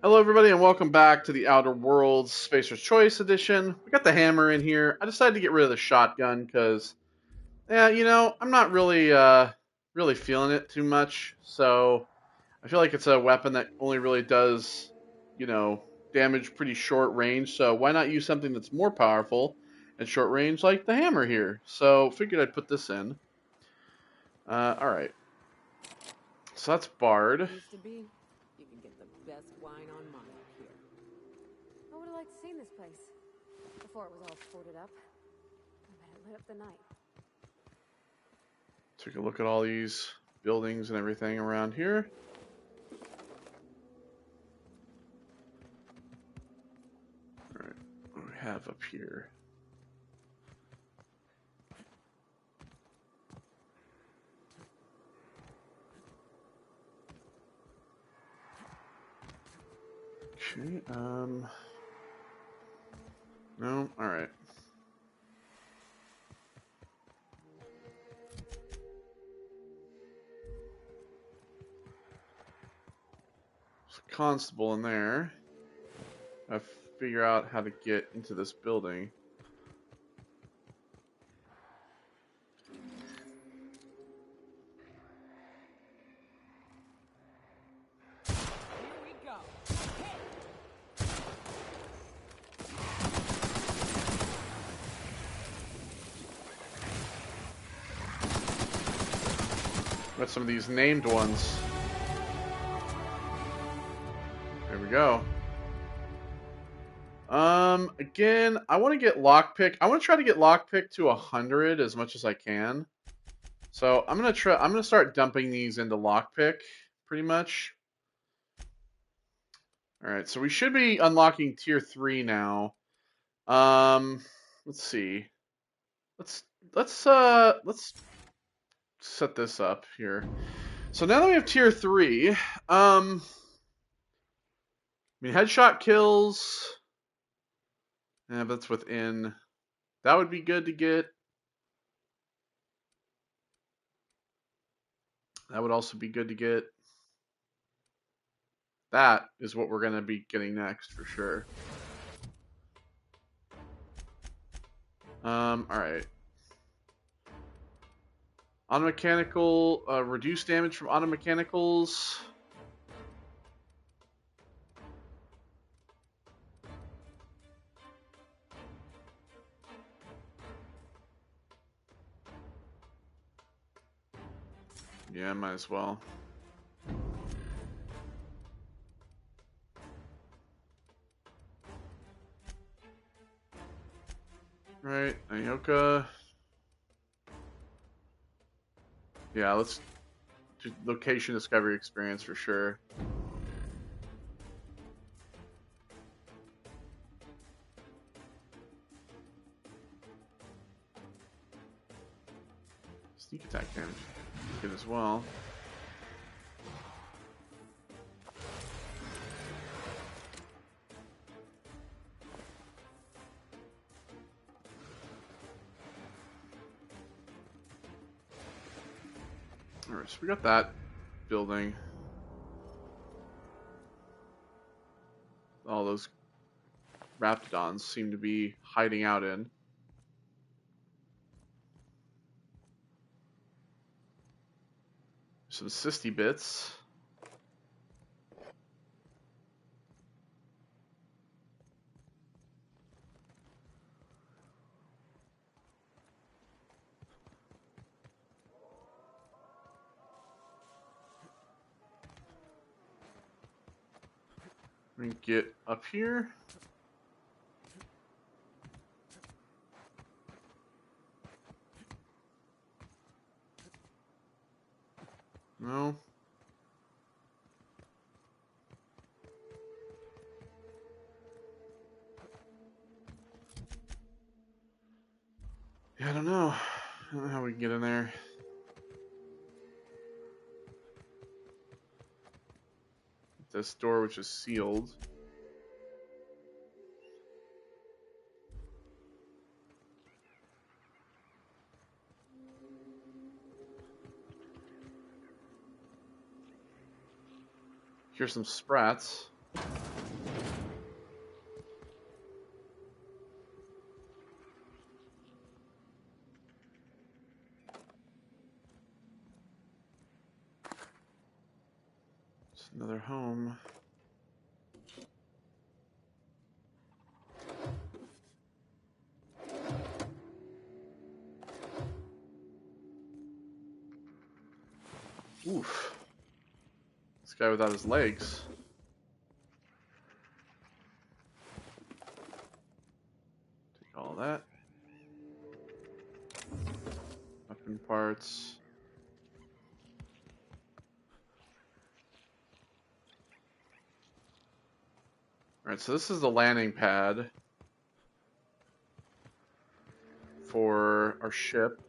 Hello, everybody, and welcome back to the Outer Worlds Spacer's Choice Edition. We got the hammer in here. I decided to get rid of the shotgun because, yeah, I'm not really feeling it too much. So I feel like it's a weapon that only really does, you know, damage pretty short range. So why not use something that's more powerful at short range, like the hammer here? So figured I'd put this in. All right. So that's Bard. Used to be, you could get the best wine on Monarch here. I would have liked to see this place before it was all boarded up. I bet it lit up the night. Take a look at all these buildings and everything around here. All right, what do we have up here? Okay, no, all right. There's a constable in there. I figure out how to get into this building. Here we go. Got some of these named ones. There we go. Again, I want to get lockpick. I want to try to get lockpick to 100 as much as I can. So I'm gonna start dumping these into lockpick pretty much. All right, so we should be unlocking tier 3 now. Let's see. Let's set this up here. So now that we have tier 3, I mean headshot kills. Yeah, that's within. That would be good to get. That would also be good to get. That is what we're going to be getting next for sure. All right. Automechanical, reduce damage from automechanicals. Yeah, might as well. Right, Ayoka. Yeah, let's do location discovery experience for sure. Sneak attack damage. Good as well. Alright, so we got that building. All those Raptidons seem to be hiding out in. Some sisty bits. We can get up here. No. Yeah, I don't know. I don't know how we can get in there. This door, which is sealed. Here's some sprats. Another home. Oof. This guy without his legs. Take all that. Weapon parts. Alright, so this is the landing pad for our ship.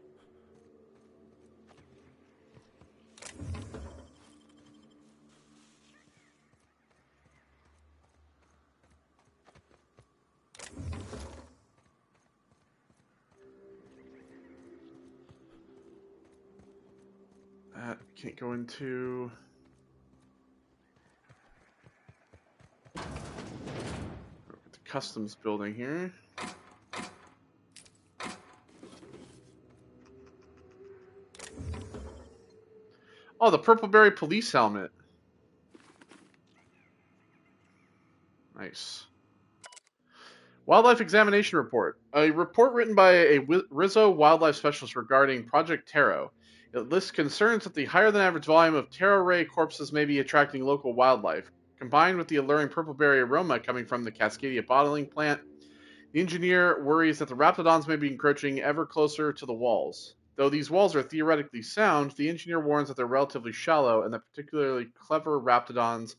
That we can't go into. Look at the customs building here. Oh, the Purpleberry police helmet. Nice. Wildlife Examination Report. A report written by a Rizzo wildlife specialist regarding Project Taro. It lists concerns that the higher than average volume of taro ray corpses may be attracting local wildlife. Combined with the alluring purpleberry aroma coming from the Cascadia bottling plant, the engineer worries that the raptidons may be encroaching ever closer to the walls. Though these walls are theoretically sound, the engineer warns that they're relatively shallow and that particularly clever raptidons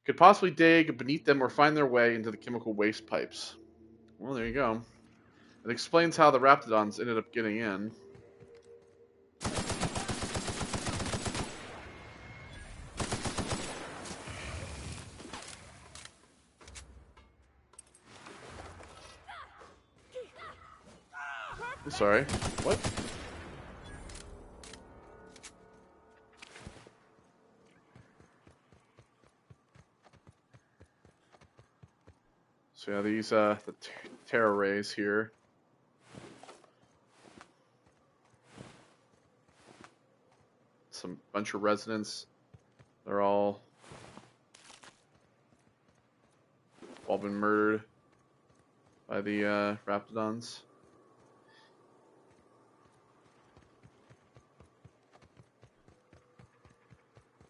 could possibly dig beneath them or find their way into the chemical waste pipes. Well, there you go. It explains how the raptidons ended up getting in. I'm sorry. What? So yeah, these the Terra rays here. Some bunch of residents. They're all been murdered by the raptidons.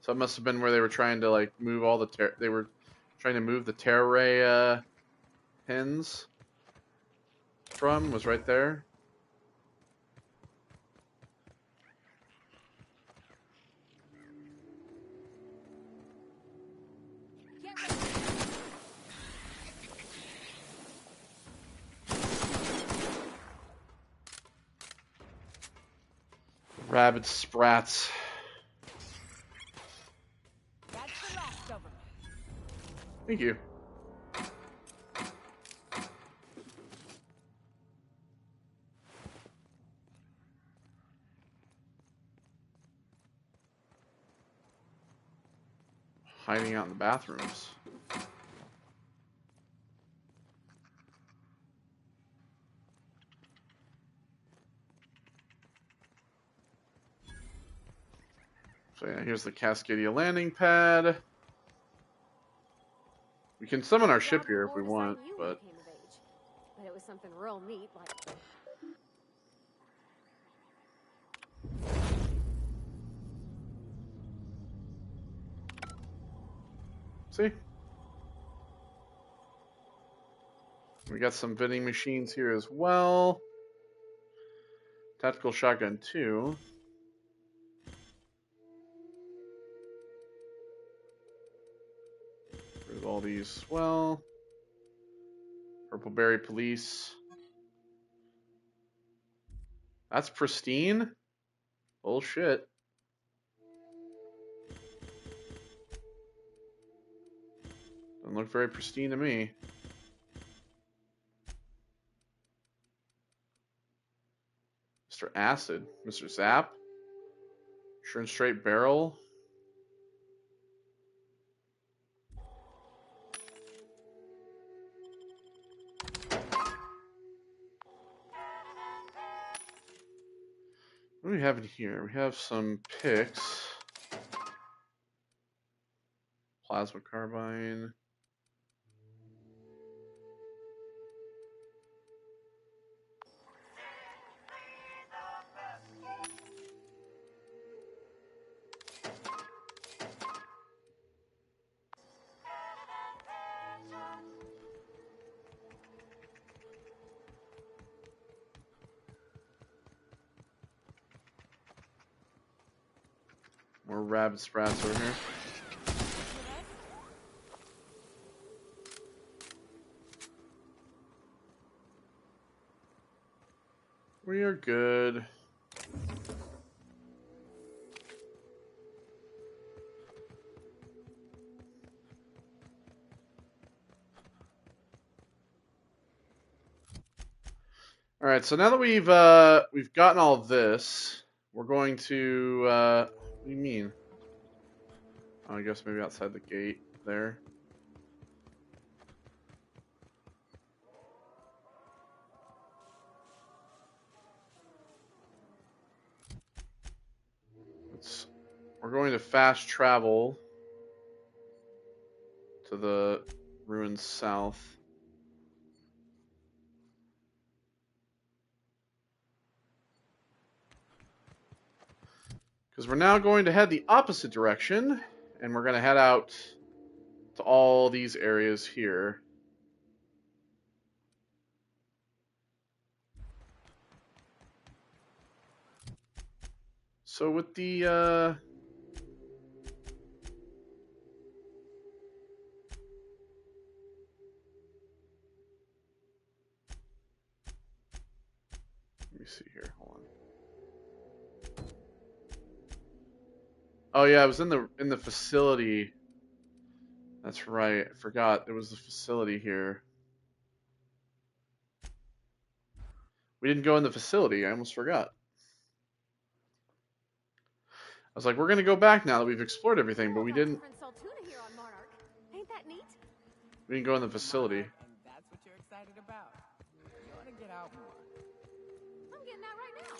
So it must have been where they were trying to like move all the they were trying to move the Terra ray pins from, was right there. Rabid sprats. That's the last of them. Thank you. Hiding out in the bathrooms. So yeah, here's the Cascadia landing pad. We can summon our ship here if we want, but it was something real neat, like see? We got some vending machines here as well. Tactical shotgun 2. There's all these as well. Purpleberry police. That's pristine? Bullshit. Doesn't look very pristine to me. Mr. Acid. Mr. Zap. Sure and straight barrel. What do we have in here? We have some picks. Plasma carbine. More rabbit sprats over here. We are good. All right, so now that we've gotten all this, we're going to what do you mean? Oh, I guess maybe outside the gate there. We're going to fast travel to the ruins south. Because we're now going to head the opposite direction, and we're going to head out to all these areas here. So with the let me see here. Hold on. Oh yeah, I was in the facility. That's right. I forgot there was the facility here. We didn't go in the facility. I almost forgot. I was like, we're gonna go back now that we've explored everything, but we didn't. Ain't that neat? We didn't go in the facility. And that's what you're excited about. You want to get out more. I'm getting out right now.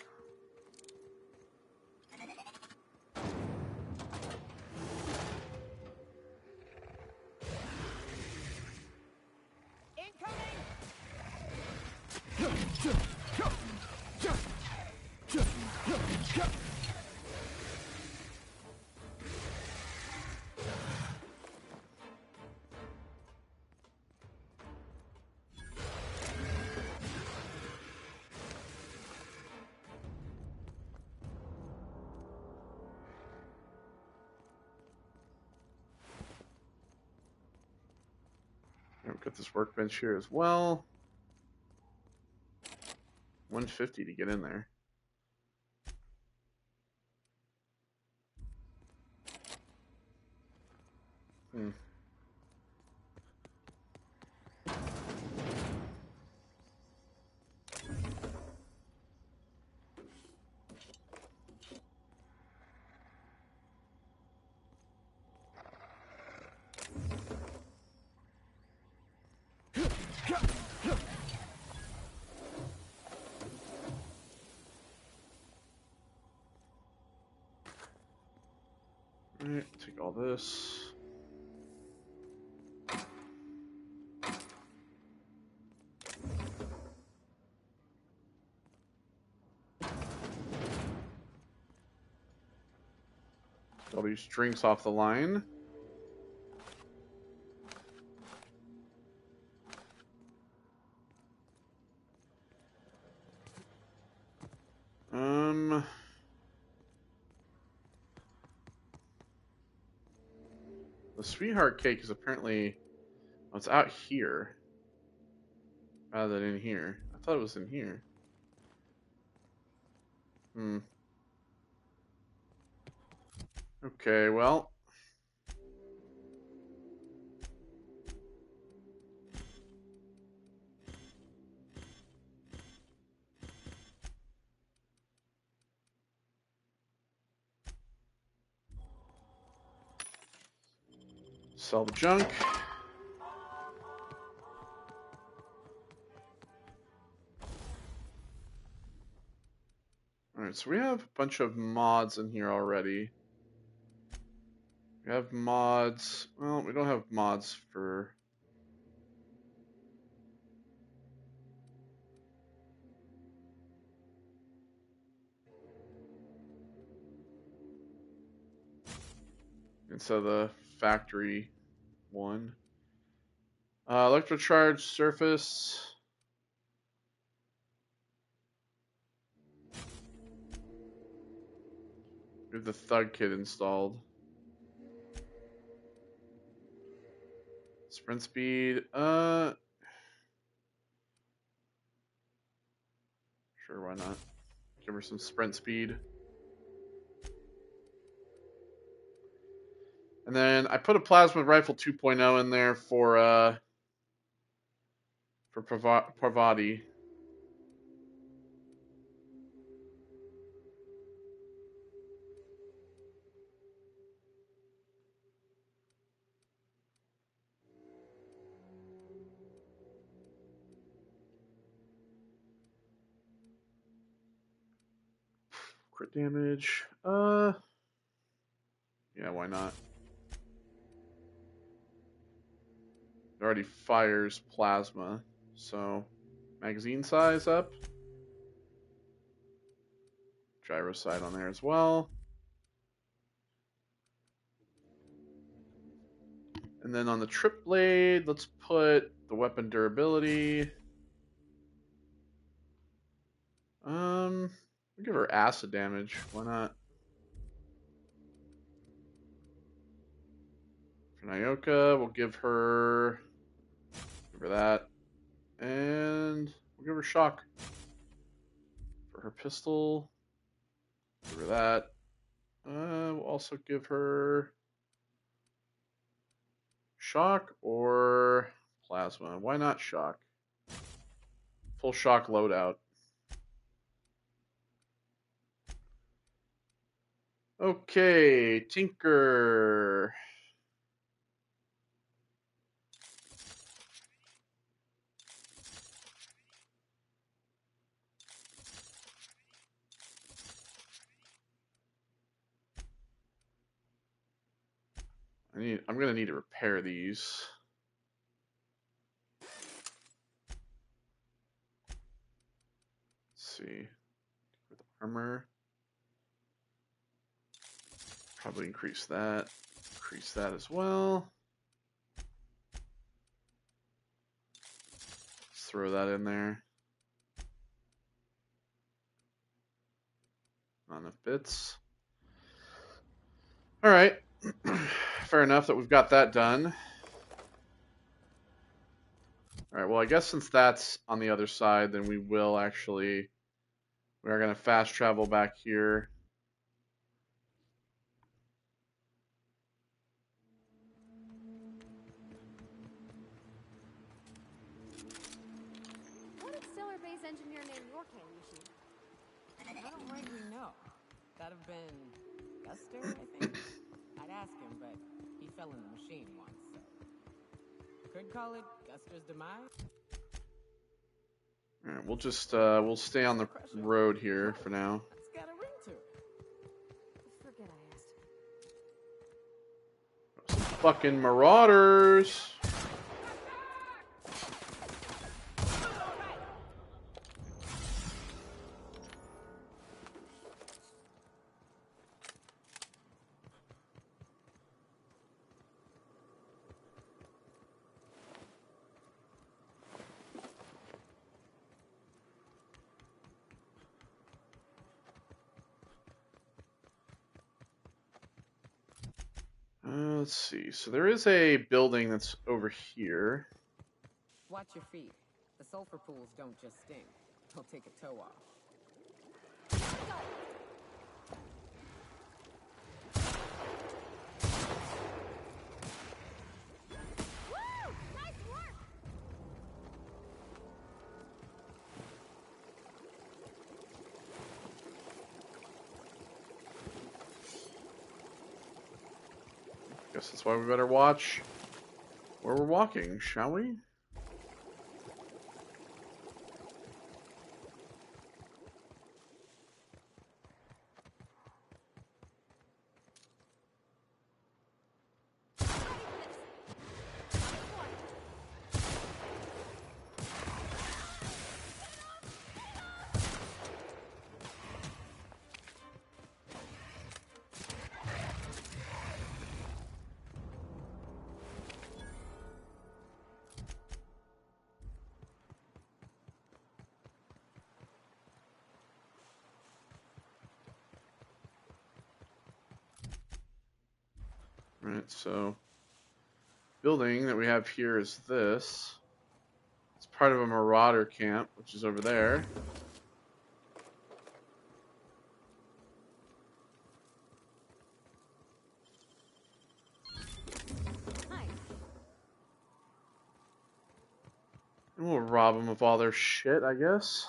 I've got this workbench here as well. 150 to get in there. Hmm. Alright, take all this. All these drinks off the line. The sweetheart cake is apparently, oh, it's out here rather than in here. I thought it was in here. Hmm. Okay, well. Sell the junk. Alright, so we have a bunch of mods in here already. We have mods. Well, we don't have mods for. Instead of the factory one. Electrocharge surface. We have the Thug Kit installed. Sprint speed. Sure, why not? Give her some sprint speed. And then I put a plasma rifle 2.0 in there for Parvati. Crit damage. Yeah, why not? It already fires plasma, so magazine size up. Gyro sight on there as well. And then on the trip blade, let's put the weapon durability. We'll give her acid damage. Why not? For Nyoka, we'll give her that. And we'll give her shock. For her pistol, give her that. We'll also give her shock or plasma. Why not shock? Full shock loadout. Okay, Tinker. I'm gonna need to repair these. Let's see. With armor. Probably increase that. Increase that as well. Let's throw that in there. Not enough bits. Alright. Fair enough that we've got that done. Alright, well I guess since that's on the other side, then we will actually... We are going to fast travel back here. What did Stellar Base engineer name your candy machine? I don't rightly know. That'd have been Guster, I think. I'd ask him, but he fell in the machine once, so could call it Guster's demise. All right, we'll just we'll stay on the road here for now. It's got a ring to it. Forget I asked. Fucking marauders. Let's see. So there is a building that's over here. Watch your feet. The sulfur pools don't just sting. They'll take a toe off. Woo! Nice work! Guess that's why we better watch where we're walking, shall we? Alright, so building that we have here is this. It's part of a marauder camp, which is over there. Hi. And we'll rob them of all their shit, I guess.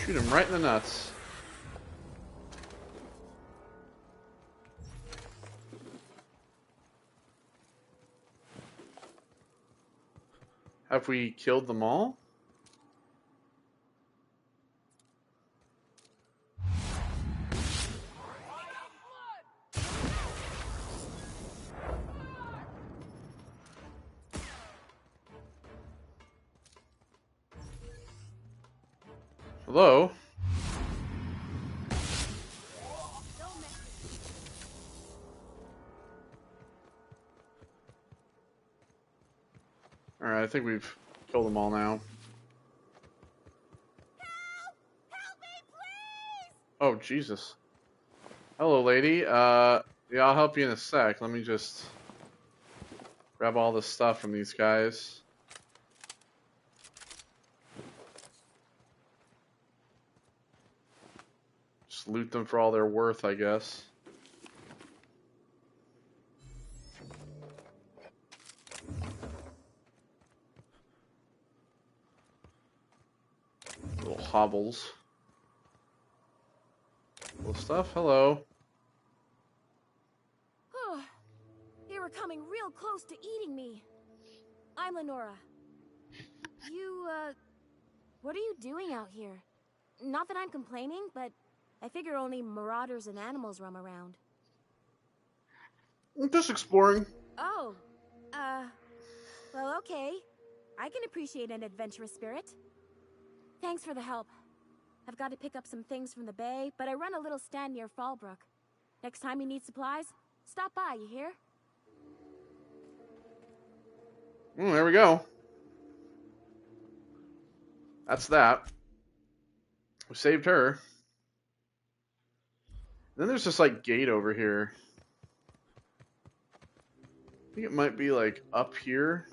Shoot him right in the nuts. Have we killed them all? Hello? Alright, I think we've killed them all now. Oh, Jesus. Hello, lady. Yeah, I'll help you in a sec. Let me just grab all this stuff from these guys. Just loot them for all they're worth, I guess. Little hobbles. Little stuff. Hello. They were coming real close to eating me. I'm Lenora. What are you doing out here? Not that I'm complaining, but I figure only marauders and animals roam around. Just exploring. Oh, well, okay. I can appreciate an adventurous spirit. Thanks for the help. I've got to pick up some things from the bay, but I run a little stand near Fallbrook. Next time you need supplies, stop by, you hear? There we go. That's that. We saved her. Then there's this, like, gate over here. I think it might be, like, up here.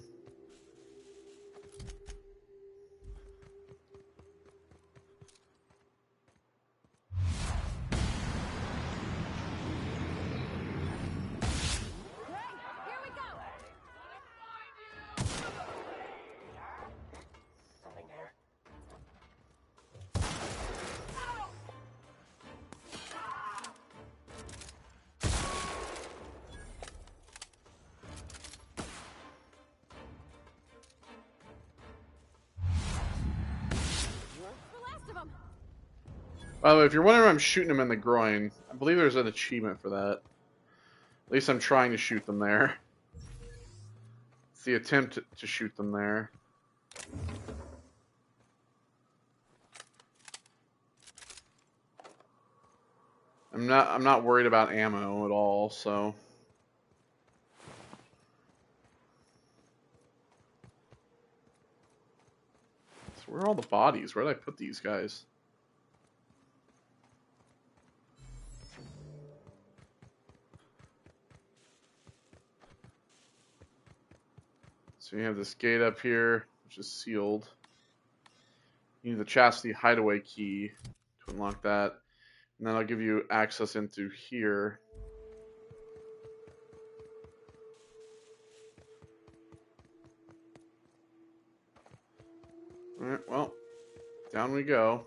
By the way, if you're wondering, I'm shooting him in the groin. I believe there's an achievement for that. At least I'm trying to shoot them there. It's the attempt to shoot them there. I'm not worried about ammo at all, so. So where are all the bodies? Where did I put these guys? So you have this gate up here, which is sealed. You need the chastity hideaway key to unlock that. And then I'll give you access into here. Alright, well, down we go.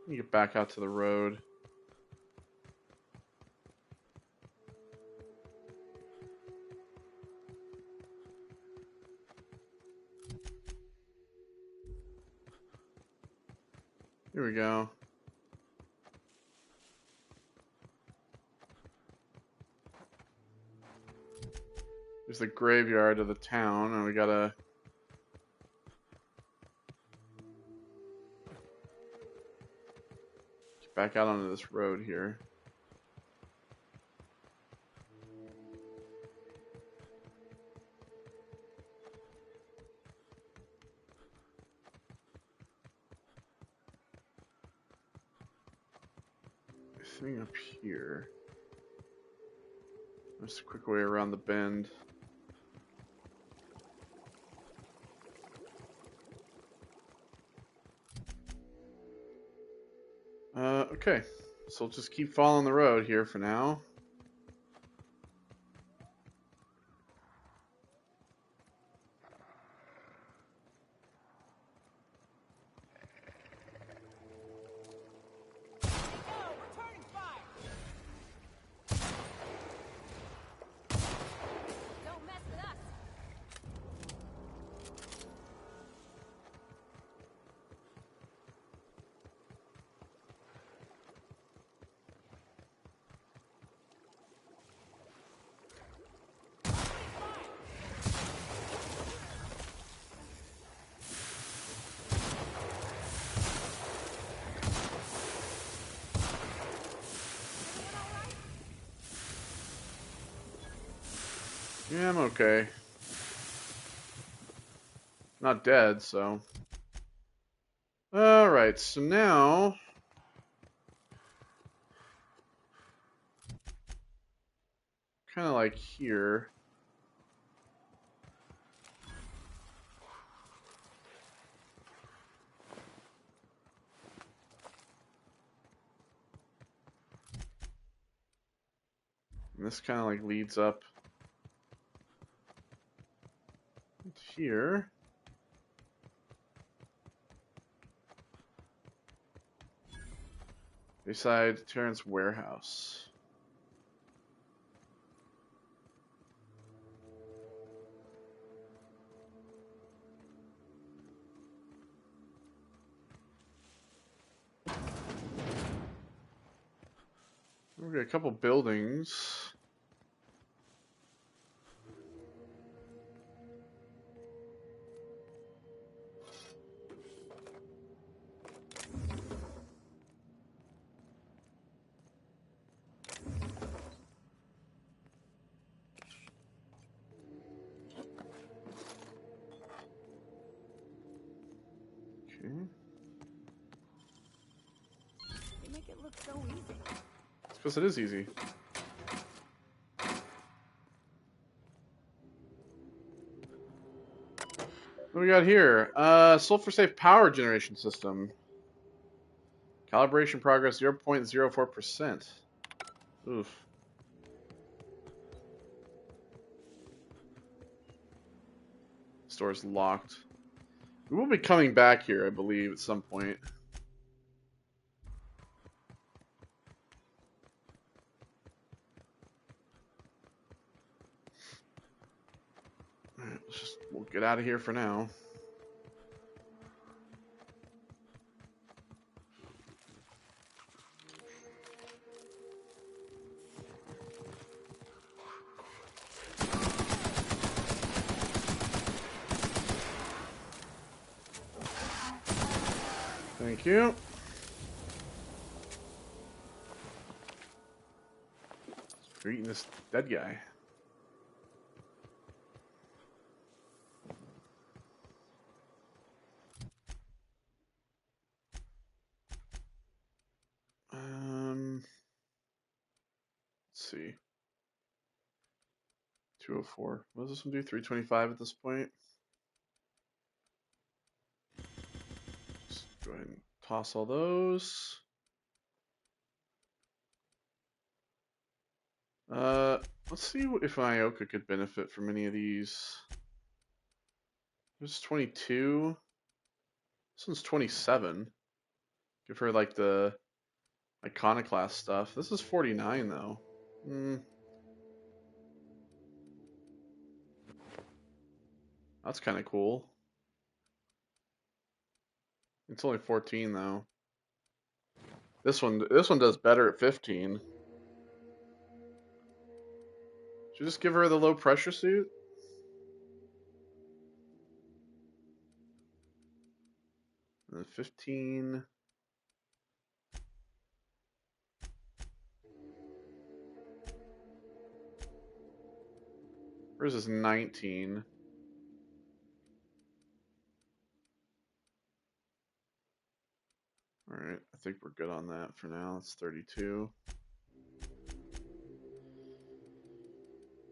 Let me get back out to the road. Here we go. There's the graveyard of the town, and we gotta get back out onto this road here. Thing up here. Just a quick way around the bend. Okay. So we'll just keep following the road here for now. Don't mess with us. Yeah, I'm okay. Not dead, so. Alright, so now. Kind of like here. And this kind of like leads up here. Beside Terrence Warehouse. We've got a couple buildings. Okay. They make it look so easy. It's because it is easy. What do we got here? Sulfur safe power generation system. Calibration progress 0.04%. Oof. Store's locked. We will be coming back here, I believe, at some point. Alright, we'll get out of here for now. Thank you. We're eating this dead guy. Let's see. 204. What does this one do? 325 at this point. Just go ahead and toss all those. Let's see if Ioka could benefit from any of these. There's 22. This one's 27. Give her like the iconoclast stuff. This is 49 though. That's kind of cool. It's only 14 though. This one does better at 15. Should we just give her the low pressure suit? And then 15. Hers is 19. All right, I think we're good on that for now. It's 32.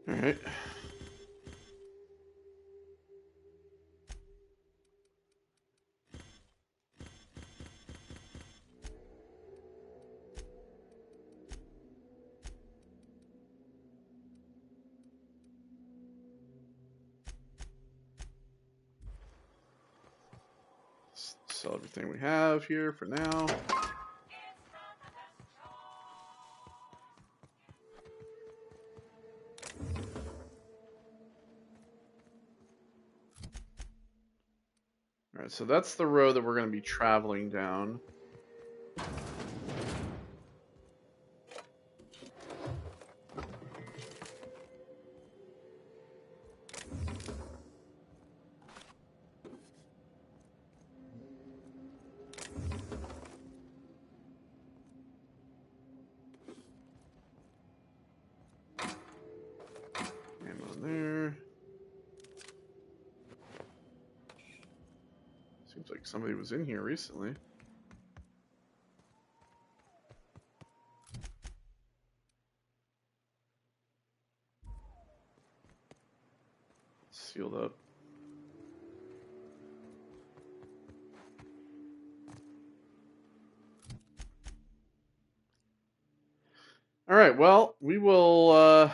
All right. Sell everything we have here for now. All right, so that's the road that we're going to be traveling down. Ammo there. Seems like somebody was in here recently. Sealed up. All right, well, we will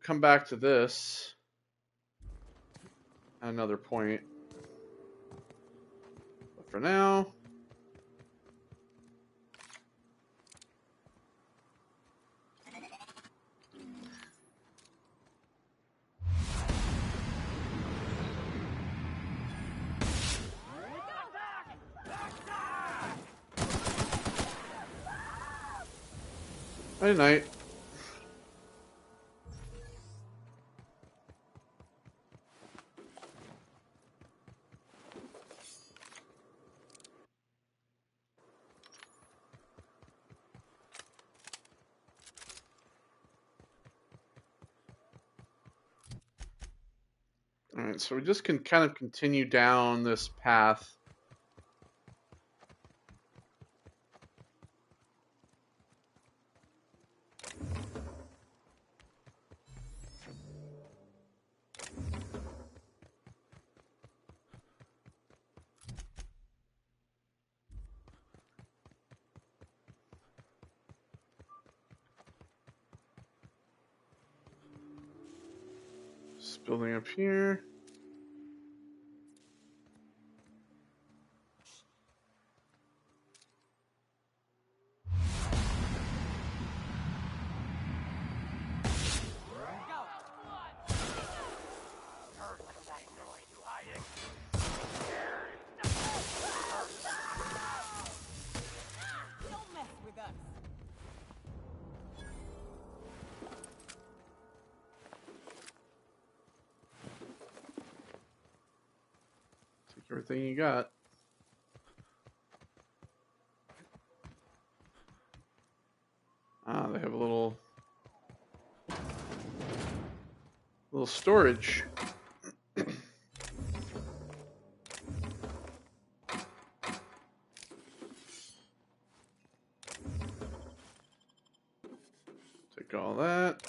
come back to this at another point. But for now, night night. All right, so we just can kind of continue down this path. Just building up here. Don't mess with us. Take everything you got. Ah, they have a little storage. Take all that.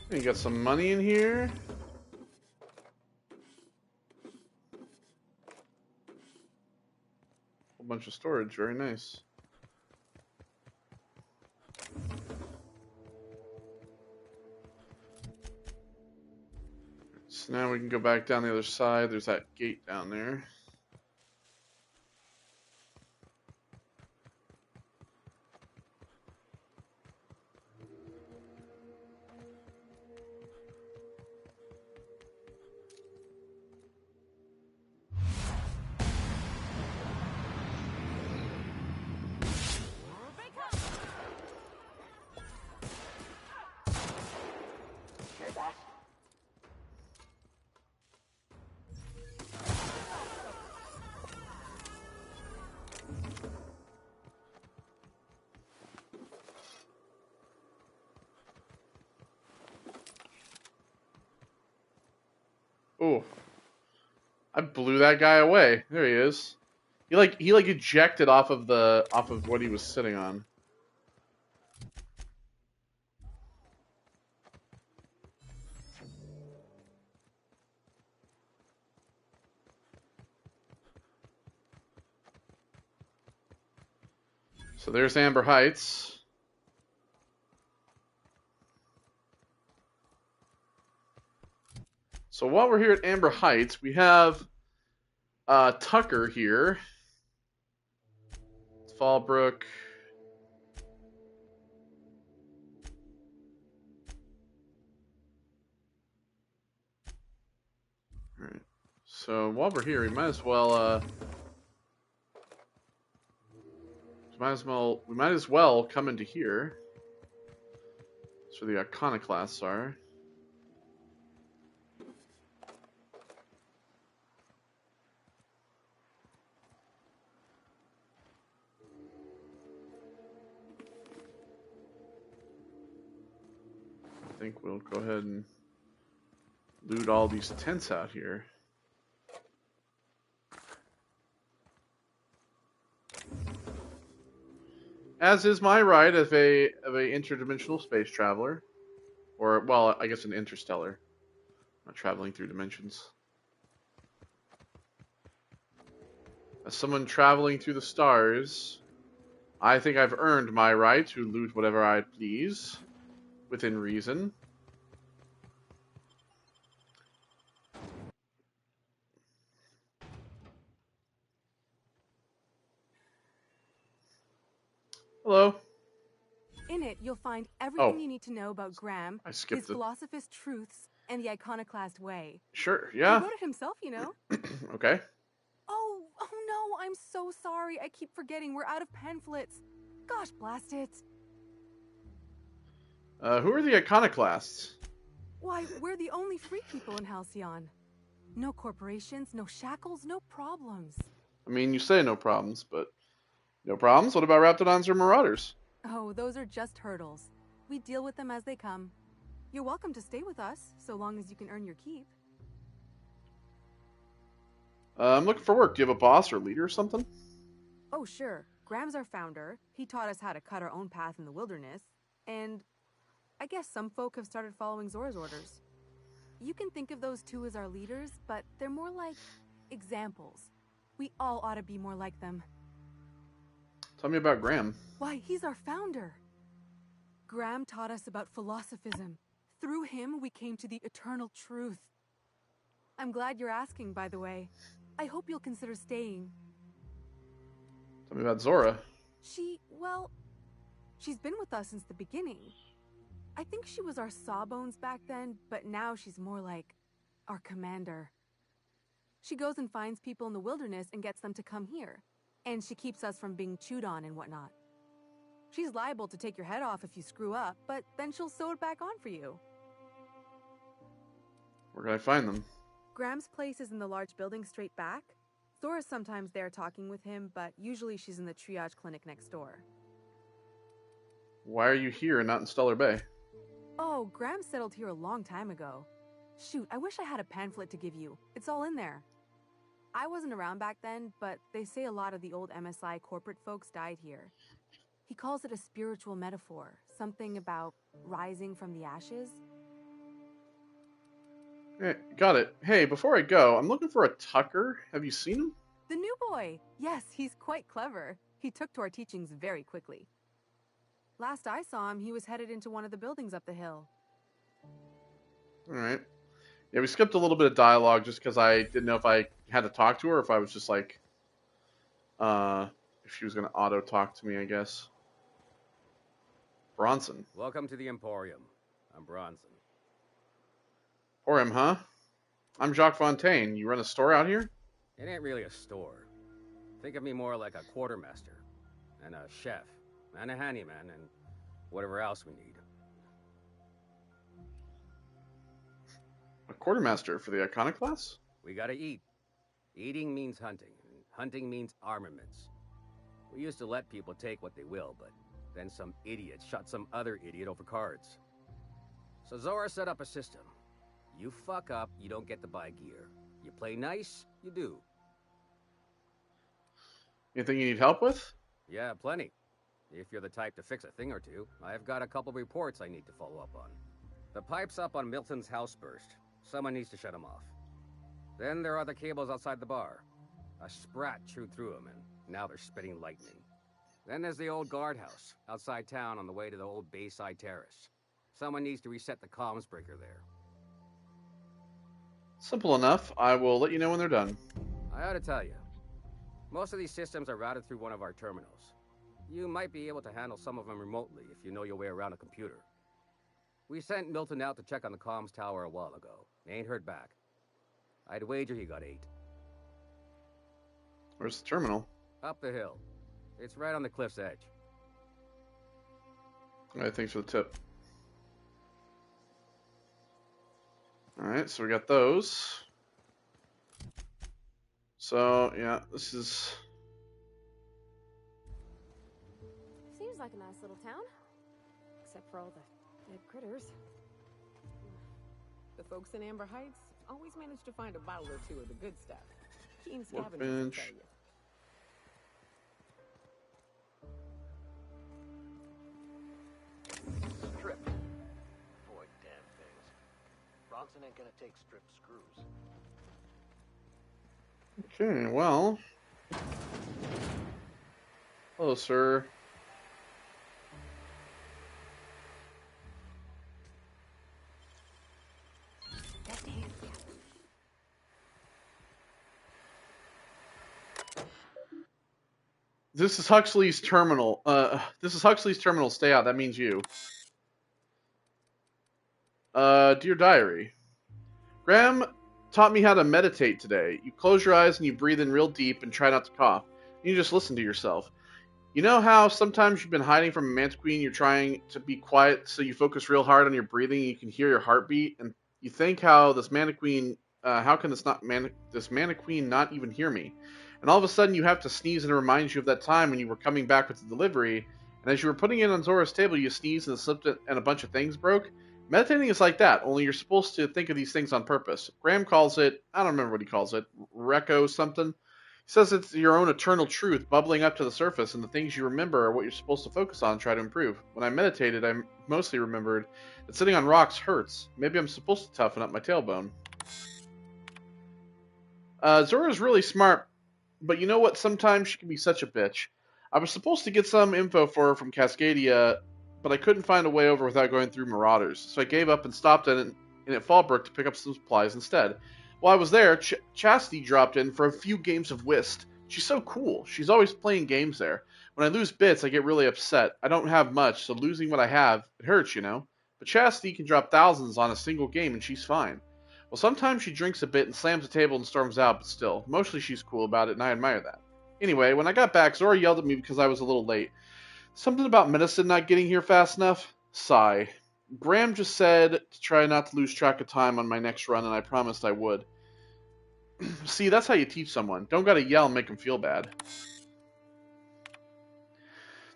And you got some money in here. Whole bunch of storage, very nice. So now we can go back down the other side. There's that gate down there. Oh, I blew that guy away. There he is. He ejected off of what he was sitting on. So there's Amber Heights. So while we're here at Amber Heights, we have Tucker here. It's Fallbrook. All right. So while we're here, we might as well come into here. That's where the iconoclasts are. I think we'll go ahead and loot all these tents out here. As is my right of a interdimensional space traveler, or well, I guess an interstellar, not traveling through dimensions. As someone traveling through the stars, I think I've earned my right to loot whatever I please, within reason. Hello. In it, you'll find everything you need to know about Graham, his philosophical truths, and the iconoclast way. Sure, yeah. He wrote it himself, you know. Okay. Oh no, I'm so sorry. I keep forgetting we're out of pamphlets. Gosh, blast it. Who are the iconoclasts? Why, we're the only free people in Halcyon. No corporations, no shackles, no problems. I mean, you say no problems, but no problems? What about Raptidons or Marauders? Oh, those are just hurdles. We deal with them as they come. You're welcome to stay with us, so long as you can earn your keep. I'm looking for work. Do you have a boss or leader or something? Oh, sure. Graham's our founder. He taught us how to cut our own path in the wilderness. And I guess some folk have started following Zora's orders. You can think of those two as our leaders, but they're more like examples. We all ought to be more like them. Tell me about Graham. Why, he's our founder. Graham taught us about philosophism. Through him, we came to the eternal truth. I'm glad you're asking, by the way. I hope you'll consider staying. Tell me about Zora. She's been with us since the beginning. I think she was our sawbones back then, but now she's more like our commander. She goes and finds people in the wilderness and gets them to come here. And she keeps us from being chewed on and whatnot. She's liable to take your head off if you screw up, but then she'll sew it back on for you. Where can I find them? Graham's place is in the large building straight back. Zora's sometimes there talking with him, but usually she's in the triage clinic next door. Why are you here and not in Stellar Bay? Oh, Graham settled here a long time ago. Shoot, I wish I had a pamphlet to give you. It's all in there. I wasn't around back then, but they say a lot of the old MSI corporate folks died here. He calls it a spiritual metaphor, something about rising from the ashes. Got it. Hey, before I go, I'm looking for a Tucker. Have you seen him? The new boy! Yes, he's quite clever. He took to our teachings very quickly. Last I saw him, he was headed into one of the buildings up the hill. Alright. Yeah, we skipped a little bit of dialogue just because I didn't know if I had to talk to her or if I was just like, if she was going to auto-talk to me, I guess. Bronson. Welcome to the Emporium. I'm Bronson. Emporium, huh? I'm Jacques Fontaine. You run a store out here? It ain't really a store. Think of me more like a quartermaster, and a chef, and a handyman, and whatever else we need. A quartermaster for the iconoclasts? We gotta eat. Eating means hunting, and hunting means armaments. We used to let people take what they will, but then some idiot shot some other idiot over cards. So Zora set up a system. You fuck up, you don't get to buy gear. You play nice, you do. Anything you need help with? Yeah, plenty. If you're the type to fix a thing or two, I've got a couple reports I need to follow up on. The pipes up on Milton's house burst. Someone needs to shut them off. Then there are the cables outside the bar. A sprat chewed through them, and now they're spitting lightning. Then there's the old guardhouse, outside town on the way to the old Bayside Terrace. Someone needs to reset the comms breaker there. Simple enough. I will let you know when they're done. I ought to tell you, most of these systems are routed through one of our terminals. You might be able to handle some of them remotely if you know your way around a computer. We sent Milton out to check on the comms tower a while ago. Ain't heard back. I'd wager he got 8. Where's the terminal? Up the hill. It's right on the cliff's edge. Alright, thanks for the tip. Alright, so we got those. So, yeah, this is... Seems like a nice little town. Except for all the dead critters. The folks in Amber Heights always manage to find a bottle or two of the good stuff. Keen scavengers, I Workbench. tell you. Strip. Boy, damn things. Bronson ain't gonna take strip screws. Okay, well... Hello, sir. This is Huxley's terminal. This is Huxley's terminal. Stay out. That means you. Dear diary. Graham taught me how to meditate today. You close your eyes and you breathe in real deep and try not to cough. You just listen to yourself. You know how sometimes you've been hiding from a mantiqueen, you're trying to be quiet, so you focus real hard on your breathing and you can hear your heartbeat, and you think how this mantiqueen, how can this mantiqueen not even hear me? And all of a sudden you have to sneeze and it reminds you of that time when you were coming back with the delivery, and as you were putting it on Zora's table, you sneezed and slipped it and a bunch of things broke. Meditating is like that, only you're supposed to think of these things on purpose. Graham calls it, I don't remember what he calls it, Reco something. He says it's your own eternal truth bubbling up to the surface, and the things you remember are what you're supposed to focus on and try to improve. When I meditated, I mostly remembered that sitting on rocks hurts. Maybe I'm supposed to toughen up my tailbone. Zora's really smart, but you know what? Sometimes she can be such a bitch. I was supposed to get some info for her from Cascadia, but I couldn't find a way over without going through Marauders, so I gave up and stopped in at Fallbrook to pick up some supplies instead. While I was there, Chastity dropped in for a few games of whist. She's so cool. She's always playing games there. When I lose bits, I get really upset. I don't have much, so losing what I have, it hurts, you know. But Chastity can drop thousands on a single game and she's fine. Well, sometimes she drinks a bit and slams the table and storms out, but still, mostly she's cool about it and I admire that. Anyway, when I got back, Zora yelled at me because I was a little late. Something about medicine not getting here fast enough? Sigh. Graham just said to try not to lose track of time on my next run, and I promised I would. See, that's how you teach someone. Don't gotta yell and make them feel bad.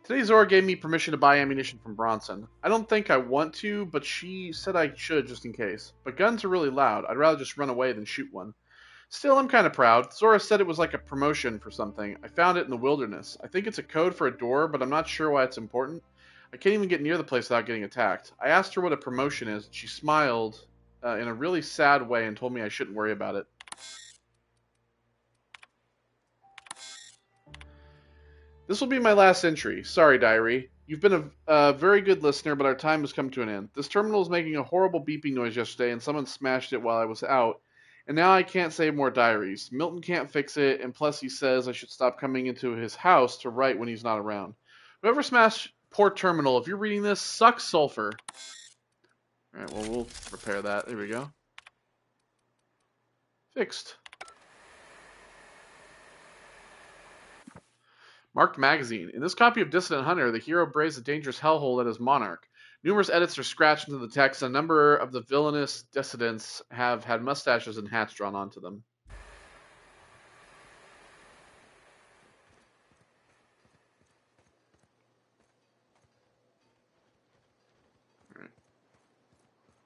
Today Zora gave me permission to buy ammunition from Bronson. I don't think I want to, but she said I should just in case. But guns are really loud. I'd rather just run away than shoot one. Still, I'm kind of proud. Zora said it was like a promotion for something. I found it in the wilderness. I think it's a code for a door, but I'm not sure why it's important. I can't even get near the place without getting attacked. I asked her what a promotion is. She smiled in a really sad way and told me I shouldn't worry about it. This will be my last entry. Sorry, diary. You've been a very good listener, but our time has come to an end. This terminal was making a horrible beeping noise yesterday, and someone smashed it while I was out. And now I can't save more diaries. Milton can't fix it, and plus he says I should stop coming into his house to write when he's not around. Whoever smashed poor terminal, if you're reading this, sucks sulfur. Alright, well, we'll repair that. There we go. Fixed. Marked magazine. In this copy of Dissident Hunter, the hero braves a dangerous hellhole that is Monarch. Numerous edits are scratched into the text, and a number of the villainous dissidents have had mustaches and hats drawn onto them.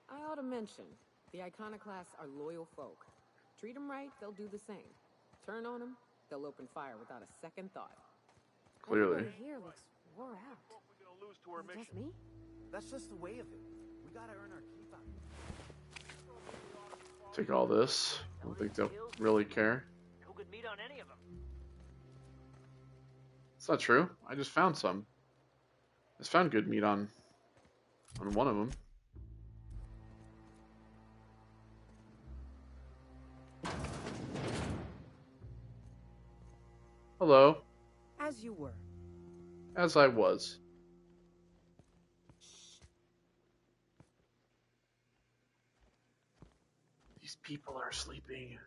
I ought to mention, The iconoclasts are loyal folk. Treat them right, they'll do the same. Turn on them, they'll open fire without a second thought. Clearly. Everybody here looks wore out. We're gonna lose to our Is it just mission. me? That's just the way of it. We gotta earn our keep out. Take all this. I don't think they'll really care. Who could meet on any of them? It's not true. I just found some. I just found good meat on one of them. Hello. As you were. As I was. These people are sleeping.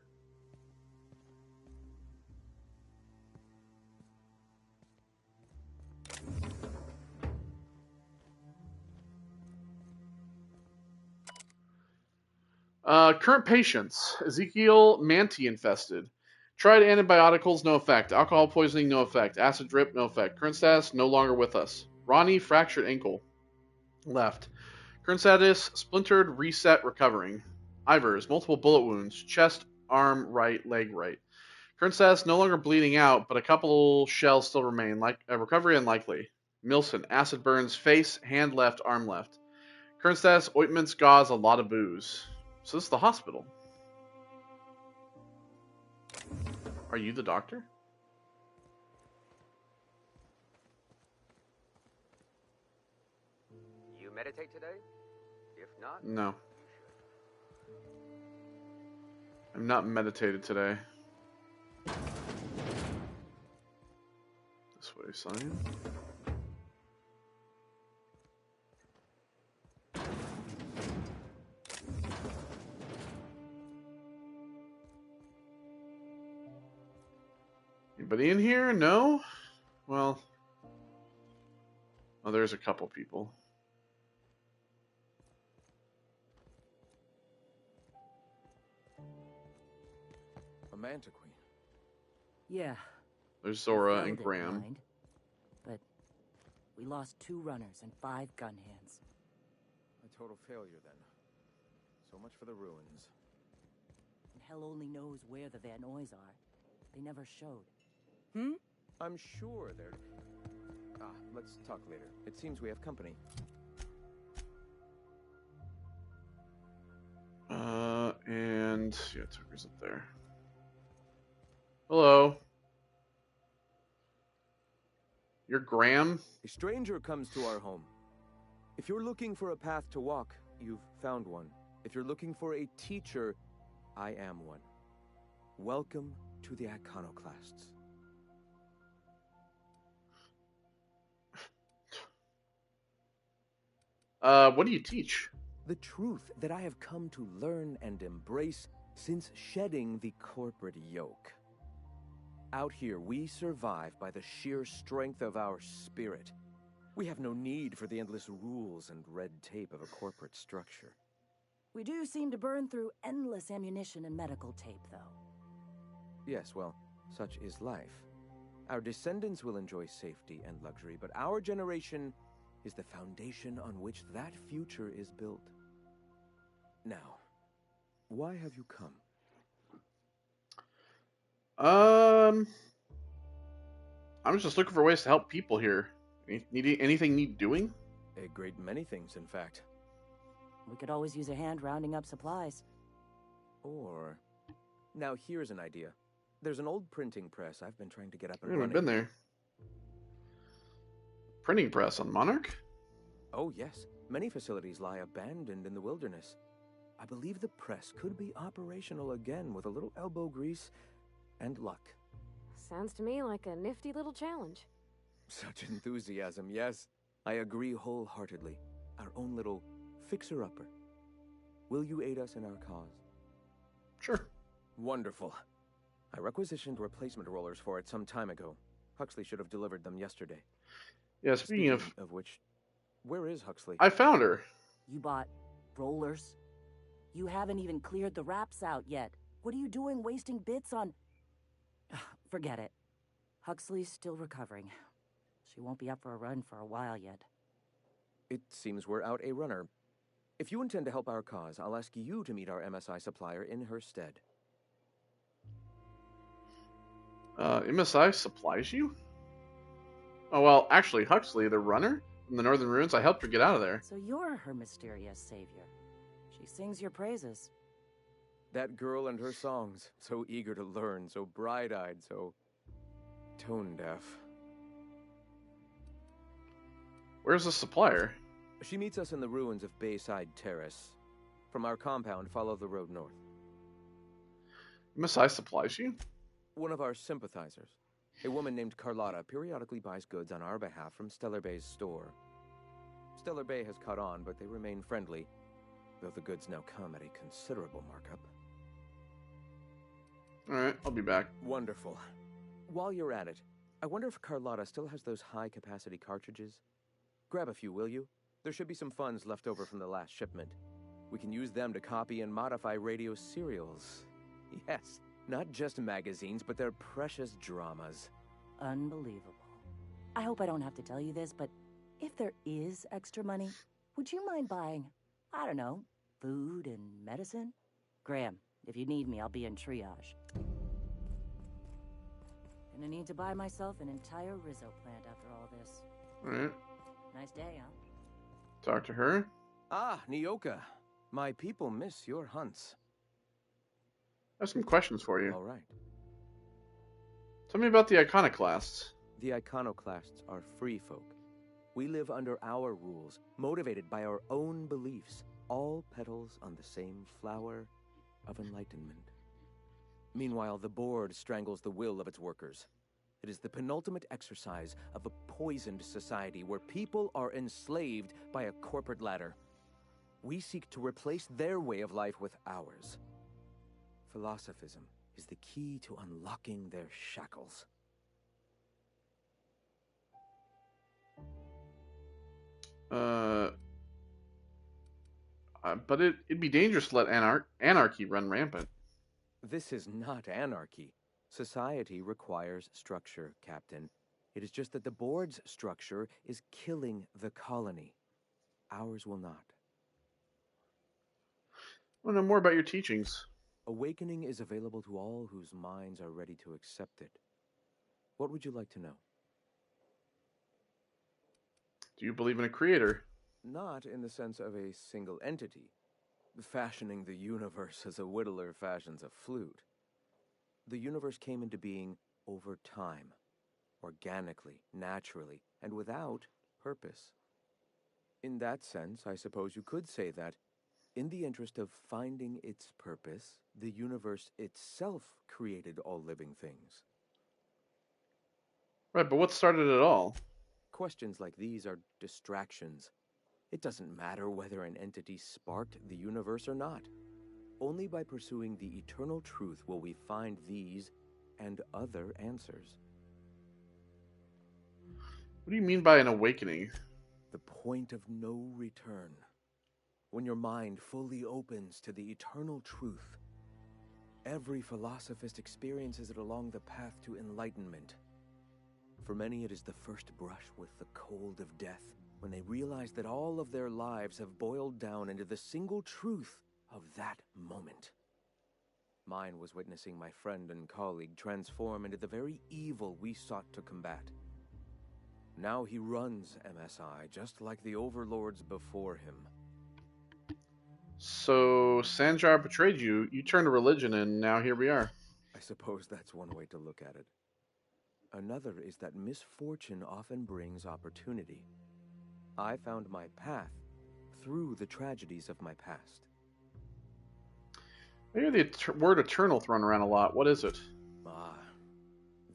Current patients. Ezekiel Manti infested. Tried antibioticals, no effect. Alcohol poisoning, no effect. Acid drip, no effect. Current status, no longer with us. Ronnie, fractured ankle. Left. Current status, splintered, reset, recovering. Ivers, multiple bullet wounds. Chest, arm, right, leg, right. Current status, no longer bleeding out, but a couple shells still remain. Recovery unlikely. Milson, acid burns, face, hand left, arm left. Current status, ointments, gauze, a lot of booze. So this is the hospital. Are you the doctor? You meditate today? If not, No. I'm not meditated today. This way, sign. Anybody in here? No? Well. Oh, there's a couple people. A manta queen. Yeah. There's Zora found and it, Graham. mind. But we lost 2 runners and 5 gun hands. A total failure then. So much for the ruins. And hell only knows where the Van Noys are. They never showed. I'm sure they're... let's talk later. It seems we have company. And yeah, Tucker's up there. Hello. You're Graham? A stranger comes to our home. If you're looking for a path to walk, you've found one. If you're looking for a teacher, I am one. Welcome to the Iconoclasts. What do you teach? The truth that I have come to learn and embrace since shedding the corporate yoke. Out here, we survive by the sheer strength of our spirit. We have no need for the endless rules and red tape of a corporate structure. We do seem to burn through endless ammunition and medical tape, though. Yes, well, such is life. Our descendants will enjoy safety and luxury, but our generation is the foundation on which that future is built. Now, why have you come? I was just looking for ways to help people here. Anything need doing? A great many things, in fact. We could always use a hand rounding up supplies. Or... Now, here's an idea. There's an old printing press I've been trying to get up and I haven't running. been there. Printing press on Monarch? Oh, yes. Many facilities lie abandoned in the wilderness. I believe the press could be operational again with a little elbow grease and luck. Sounds to me like a nifty little challenge. Such enthusiasm, yes. I agree wholeheartedly. Our own little fixer-upper. Will you aid us in our cause? Sure. Wonderful. I requisitioned replacement rollers for it some time ago. Huxley should have delivered them yesterday. Yeah, speaking of which, where is Huxley? I found her. You bought rollers? You haven't even cleared the wraps out yet. What are you doing wasting bits on... Forget it. Huxley's still recovering. She won't be up for a run for a while yet. It seems we're out a runner. If you intend to help our cause, I'll ask you to meet our MSI supplier in her stead. MSI supplies you? Oh, well, actually, Huxley, the runner from the Northern Ruins, I helped her get out of there. So you're her mysterious savior. She sings your praises. That girl and her songs, so eager to learn, so bright-eyed, so tone-deaf. Where's the supplier? She meets us in the ruins of Bayside Terrace. From our compound, follow the road north. MSI supplies you? One of our sympathizers, a woman named Carlotta, periodically buys goods on our behalf from Stellar Bay's store. Stellar Bay has caught on, but they remain friendly, though the goods now come at a considerable markup. Alright, I'll be back. Wonderful. While you're at it, I wonder if Carlotta still has those high-capacity cartridges? Grab a few, will you? There should be some funds left over from the last shipment. We can use them to copy and modify radio serials. Yes, not just magazines, but their precious dramas. Unbelievable. I hope I don't have to tell you this, but if there is extra money, would you mind buying, I don't know, food and medicine? Graham, if you need me, I'll be in triage. Gonna need to buy myself an entire Rizzo plant after all this. Alright, Nice day, huh? talk to her. Ah, Nyoka. My people miss your hunts. I have some questions for you. All right. Tell me about the iconoclasts. The iconoclasts are free folk. We live under our rules, motivated by our own beliefs, all petals on the same flower of enlightenment. Meanwhile, the board strangles the will of its workers. It is the penultimate exercise of a poisoned society where people are enslaved by a corporate ladder. We seek to replace their way of life with ours. Philosophism is the key to unlocking their shackles. But it'd be dangerous to let anarchy run rampant. This is not anarchy. Society requires structure, Captain. It is just that the board's structure is killing the colony. Ours will not. I want to know more about your teachings. Awakening is available to all whose minds are ready to accept it. What would you like to know? Do you believe in a creator? Not in the sense of a single entity, fashioning the universe as a whittler fashions a flute. The universe came into being over time, organically, naturally, and without purpose. In that sense, I suppose you could say that, in the interest of finding its purpose, the universe itself created all living things. Right, but what started it all? Questions like these are distractions. It doesn't matter whether an entity sparked the universe or not. Only by pursuing the eternal truth will we find these and other answers. What do you mean by an awakening? The point of no return. When your mind fully opens to the eternal truth. Every philosophist experiences it along the path to enlightenment. For many, it is the first brush with the cold of death, when they realize that all of their lives have boiled down into the single truth of that moment. Mine was witnessing my friend and colleague transform into the very evil we sought to combat. Now he runs MSI, just like the overlords before him. So, Sanjar betrayed you, you turned to religion, and now here we are. I suppose that's one way to look at it. Another is that misfortune often brings opportunity. I found my path through the tragedies of my past. I hear the word eternal thrown around a lot. What is it? Ah,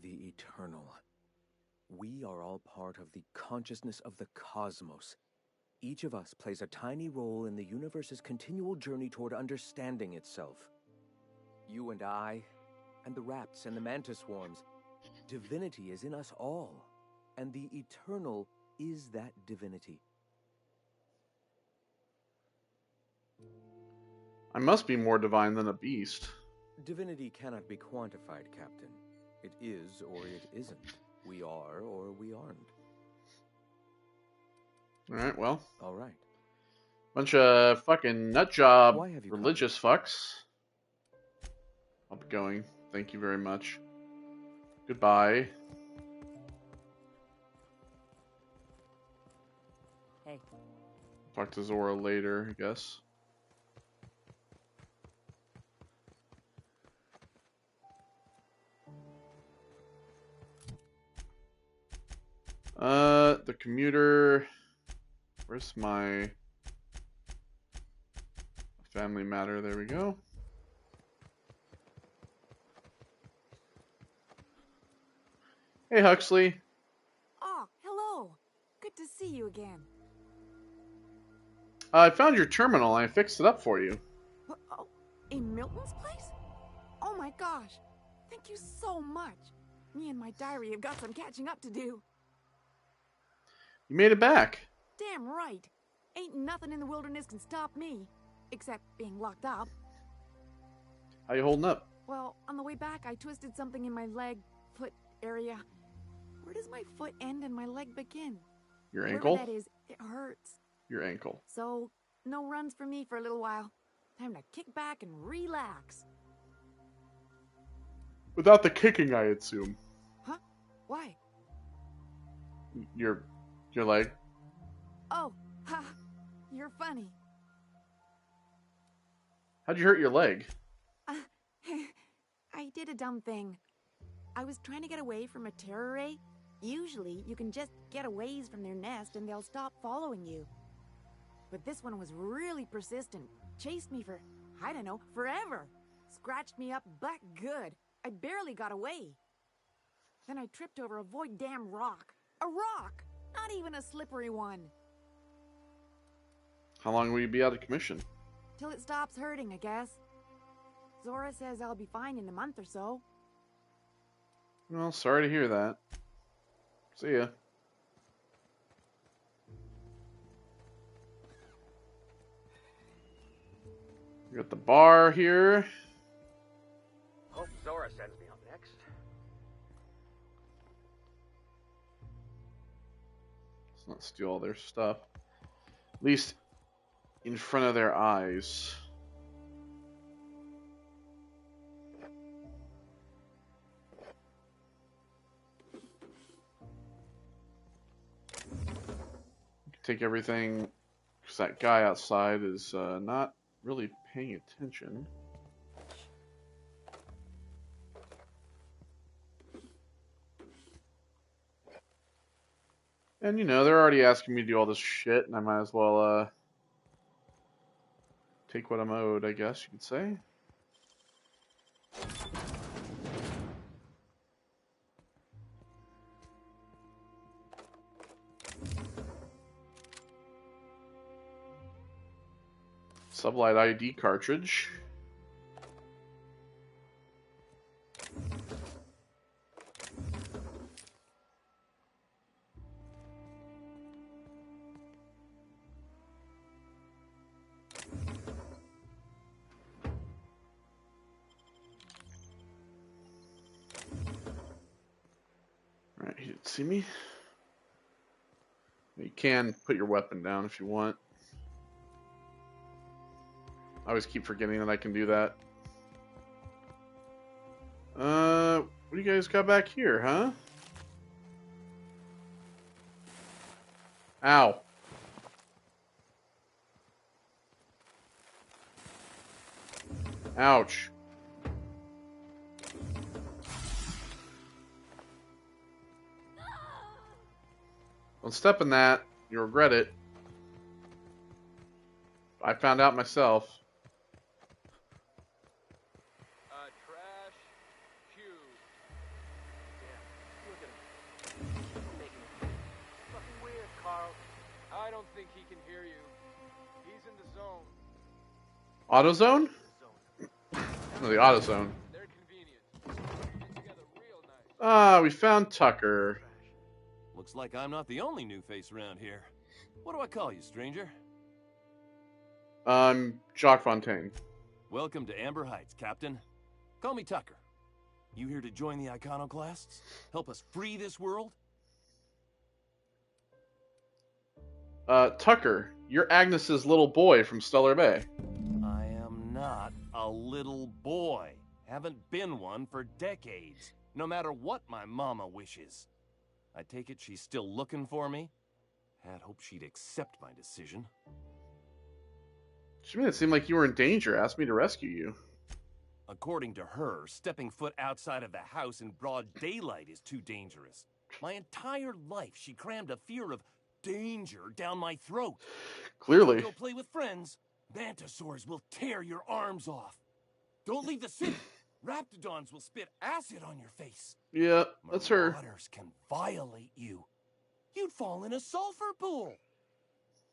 the eternal. We are all part of the consciousness of the cosmos. Each of us plays a tiny role in the universe's continual journey toward understanding itself. You and I, and the rats and the mantis swarms. Divinity is in us all, and the eternal is that divinity. I must be more divine than a beast. Divinity cannot be quantified, Captain. It is or it isn't. We are or we aren't. Alright, well. All right. Bunch of fucking nut job Why have you come? religious fucks. I'll be going. Thank you very much. Goodbye. Hey, Talk to Zora later, I guess. The commuter. Where's my family matter? There we go. Hey, Huxley. Oh, hello. Good to see you again. I found your terminal and I fixed it up for you. Oh, in Milton's place? Oh my gosh. Thank you so much. Me and my diary have got some catching up to do. You made it back. Damn right. Ain't nothing in the wilderness can stop me. Except being locked up. How you holding up? Well, on the way back, I twisted something in my leg, foot area. Where does my foot end and my leg begin? Your Wherever ankle? that is, it hurts. Your ankle. So, no runs for me for a little while. Time to kick back and relax. Without the kicking, I assume. Huh? Why? Your leg. Oh, ha! You're funny. How'd you hurt your leg? I did a dumb thing. I was trying to get away from a terror ray. Usually, you can just get a ways from their nest and they'll stop following you. But this one was really persistent. Chased me for, I don't know, forever. Scratched me up back good. I barely got away. Then I tripped over a void damn rock. A rock! Not even a slippery one. How long will you be out of commission? Till it stops hurting, I guess. Zora says I'll be fine in a month or so. Well, sorry to hear that. See ya. We got the bar here. Hope Zora sends me up next. Let's not steal all their stuff. At least in front of their eyes. Take everything, because that guy outside is not really paying attention. And you know, they're already asking me to do all this shit, and I might as well take what I'm owed, I guess you could say. Sublight ID cartridge. Alright, he didn't see me. You can put your weapon down if you want. I always keep forgetting that I can do that. What do you guys got back here, huh? Ow. Ouch. Don't step in that. You'll regret it. I found out myself. Trash cube. Yeah, look at him. Making it fucking weird, Carl. I don't think he can hear you. He's in the zone. AutoZone? The zone. No, the AutoZone. They're convenient. Together real nice. Ah, we found Tucker. Looks like I'm not the only new face around here. What do I call you, stranger? Jacques Fontaine. Welcome to Amber Heights, Captain. Call me Tucker. You here to join the Iconoclasts? Help us free this world? Tucker, you're Agnes's little boy from Stellar Bay. I am not a little boy. Haven't been one for decades, no matter what my mama wishes. I take it she's still looking for me? Had hoped she'd accept my decision. She made it seem like you were in danger, asked me to rescue you. According to her, stepping foot outside of the house in broad daylight is too dangerous. My entire life, she crammed a fear of danger down my throat. Clearly. Don't go play with friends. Mantisaurs will tear your arms off. Don't leave the city. Raptidons will spit acid on your face. Yeah, that's her. Marauders can violate you. You'd fall in a sulfur pool.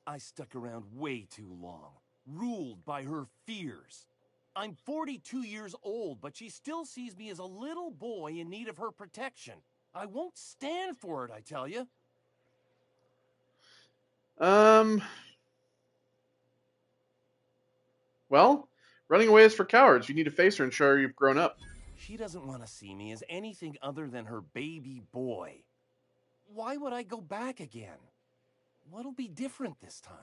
I stuck around way too long, ruled by her fears. I'm 42 years old, but she still sees me as a little boy in need of her protection. I won't stand for it, I tell you. Well, running away is for cowards. You need to face her and show her you've grown up. She doesn't want to see me as anything other than her baby boy. Why would I go back again? What'll be different this time?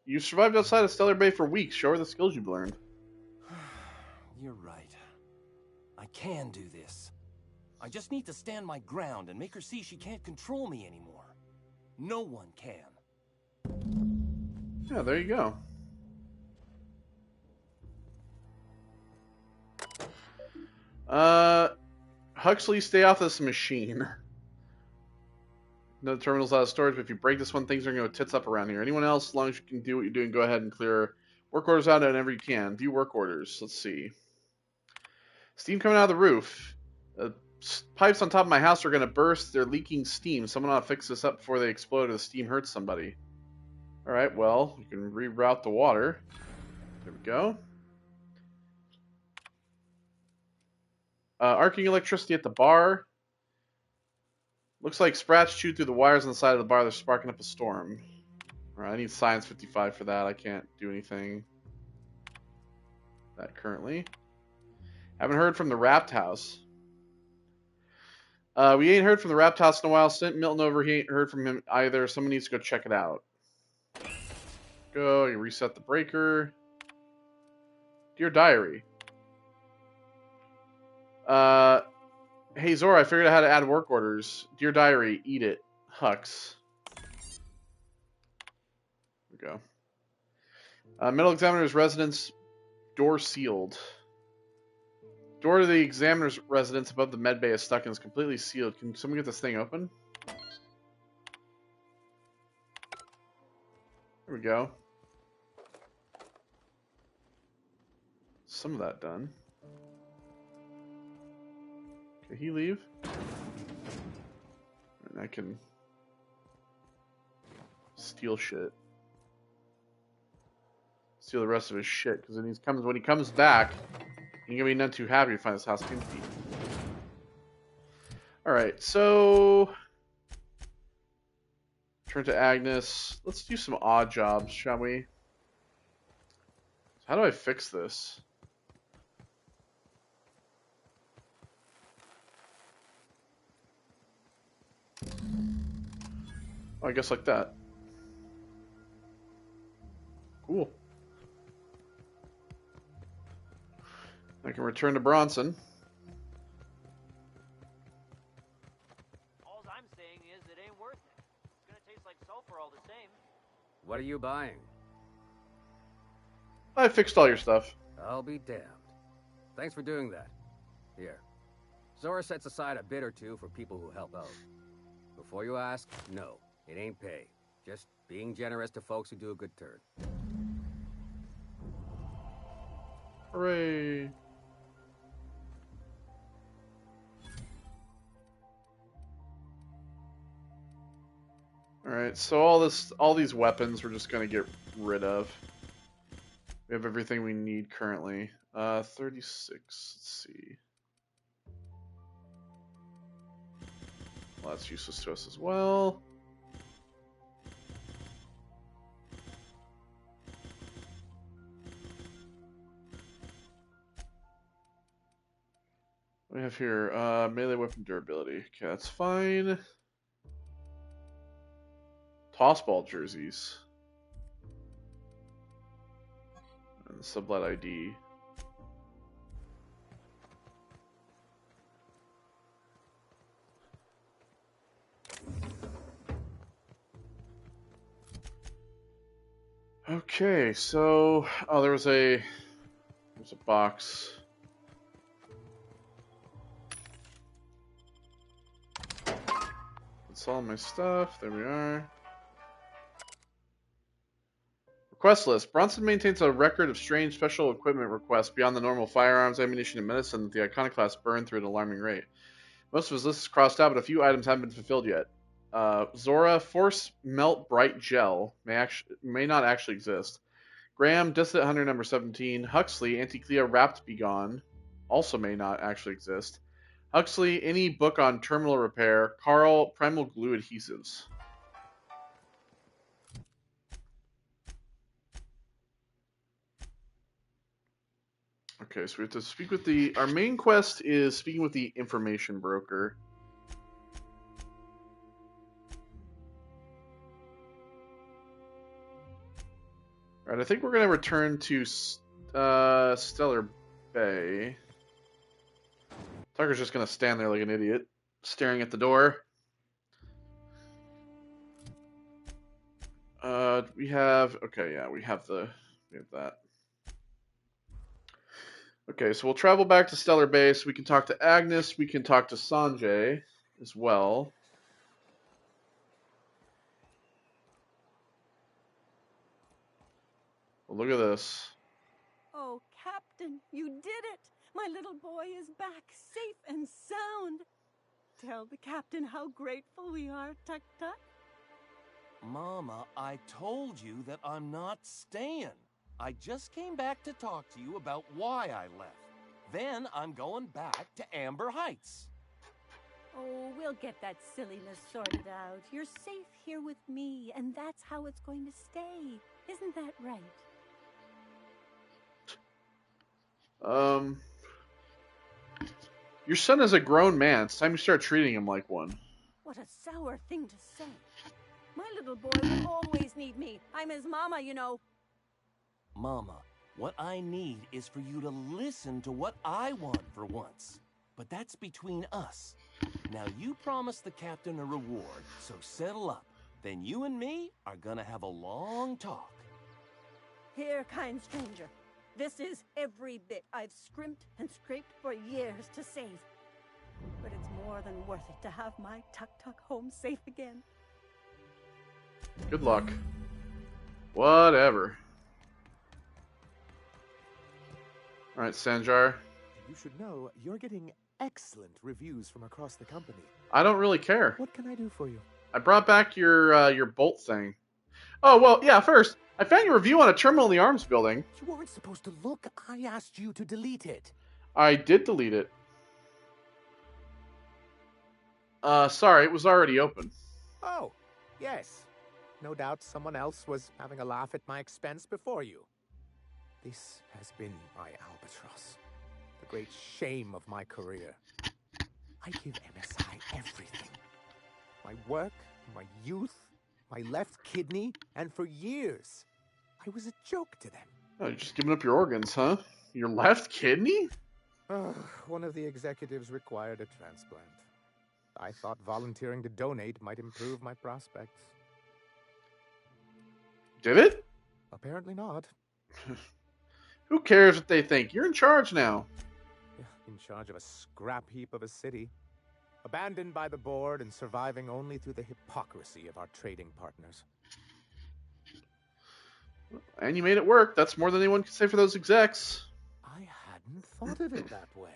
You survived outside of Stellar Bay for weeks. Show her the skills you've learned. You're right. I can do this. I just need to stand my ground and make her see she can't control me anymore. No one can. Yeah, there you go. Huxley, stay off this machine. No terminal's out of storage, but if you break this one, things are going to go tits up around here. Anyone else, as long as you can do what you're doing, go ahead and clear work orders out whenever you can. View work orders. Let's see. Steam coming out of the roof. Pipes on top of my house are going to burst. They're leaking steam. Someone ought to fix this up before they explode or the steam hurts somebody. Alright, well, you can reroute the water. There we go. Arcing electricity at the bar. Looks like sprats chewed through the wires on the side of the bar. They're sparking up a storm. Alright, I need science 55 for that. I can't do anything that currently. Haven't heard from the Rapt House. We ain't heard from the Rapt House in a while. Sent Milton over. He ain't heard from him either. Someone needs to go check it out. Go. You reset the breaker. Dear Diary. Hey Zora, I figured out how to add work orders. Dear Diary, eat it. Hux. There we go. Medical examiner's residence, door sealed. Door to the examiner's residence above the med bay is stuck and is completely sealed. Can someone get this thing open? There we go. Some of that done. Can he leave? And I can steal shit. Steal the rest of his shit, because when he comes back, he's gonna be none too happy to find this house empty. Alright, so turn to Agnes. Let's do some odd jobs, shall we? How do I fix this? Oh, I guess like that. Cool. I can return to Bronson. All I'm saying is it ain't worth it. It's gonna taste like sulfur all the same. What are you buying? I fixed all your stuff. I'll be damned. Thanks for doing that. Here. Zora sets aside a bit or two for people who help out. Before you ask, no, it ain't pay. Just being generous to folks who do a good turn. Hooray. Alright, so all these weapons we're just gonna get rid of. We have everything we need currently. 36, let's see. Well, that's useless to us as well. What do we have here? Melee weapon durability. Okay, that's fine. Tossball jerseys. And the sublet ID. Okay, so there's a box. That's all my stuff. There we are. Request list. Bronson maintains a record of strange special equipment requests beyond the normal firearms, ammunition, and medicine that the Iconoclast burn through at an alarming rate. Most of his list is crossed out, but a few items haven't been fulfilled yet. Zora Force Melt Bright Gel may not actually exist. Graham Dissident Hunter number 17. Huxley Anti-Clea Wrapped Begone also may not actually exist. Huxley any book on terminal repair. Carl Primal Glue Adhesives. Okay, so we have to speak with our main quest is speaking with the information broker. Alright, I think we're going to return to Stellar Bay. Tucker's just going to stand there like an idiot, staring at the door. We have that. Okay, so we'll travel back to Stellar Base. We can talk to Agnes. We can talk to Sanjay as well. Well, look at this. Oh, Captain, you did it! My little boy is back, safe and sound. Tell the captain how grateful we are, Tuk Tuk. Mama, I told you that I'm not staying. I just came back to talk to you about why I left. Then I'm going back to Amber Heights. Oh, we'll get that silliness sorted out. You're safe here with me, and that's how it's going to stay. Isn't that right? Your son is a grown man. It's time you start treating him like one. What a sour thing to say. My little boy will always need me. I'm his mama, you know. Mama, what I need is for you to listen to what I want for once. But that's between us. Now you promised the captain a reward, so settle up. Then you and me are gonna have a long talk. Here, kind stranger. This is every bit I've scrimped and scraped for years to save. But it's more than worth it to have my Tuk Tuk home safe again. Good luck. Whatever. Alright, Sanjar. You should know you're getting excellent reviews from across the company. I don't really care. What can I do for you? I brought back your bolt thing. Oh, well, yeah, first, I found your review on a terminal in the arms building. You weren't supposed to look. I asked you to delete it. I did delete it. Sorry, it was already open. Oh, yes. No doubt someone else was having a laugh at my expense before you. This has been my albatross. The great shame of my career. I give MSI everything. My work, my youth, my left kidney, and for years, I was a joke to them. Oh, you're just giving up your organs, huh? Your left kidney? One of the executives required a transplant. I thought volunteering to donate might improve my prospects. Did it? Apparently not. Who cares what they think? You're in charge now. In charge of a scrap heap of a city. Abandoned by the board and surviving only through the hypocrisy of our trading partners. And you made it work. That's more than anyone can say for those execs. I hadn't thought of it that way.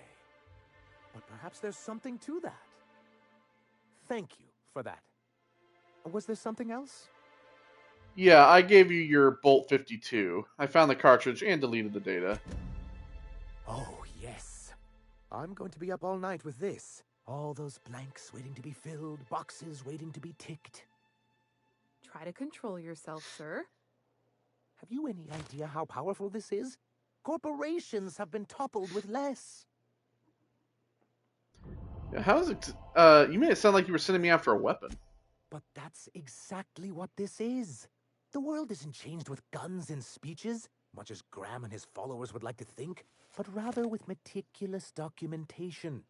But perhaps there's something to that. Thank you for that. Was there something else? Yeah, I gave you your Bolt 52. I found the cartridge and deleted the data. Oh, yes. I'm going to be up all night with this. All those blanks waiting to be filled, boxes waiting to be ticked. Try to control yourself, sir. Have you any idea how powerful this is? Corporations have been toppled with less. Yeah, how is it? You made it sound like you were sending me out for a weapon. But that's exactly what this is. The world isn't changed with guns and speeches, much as Graham and his followers would like to think, but rather with meticulous documentation.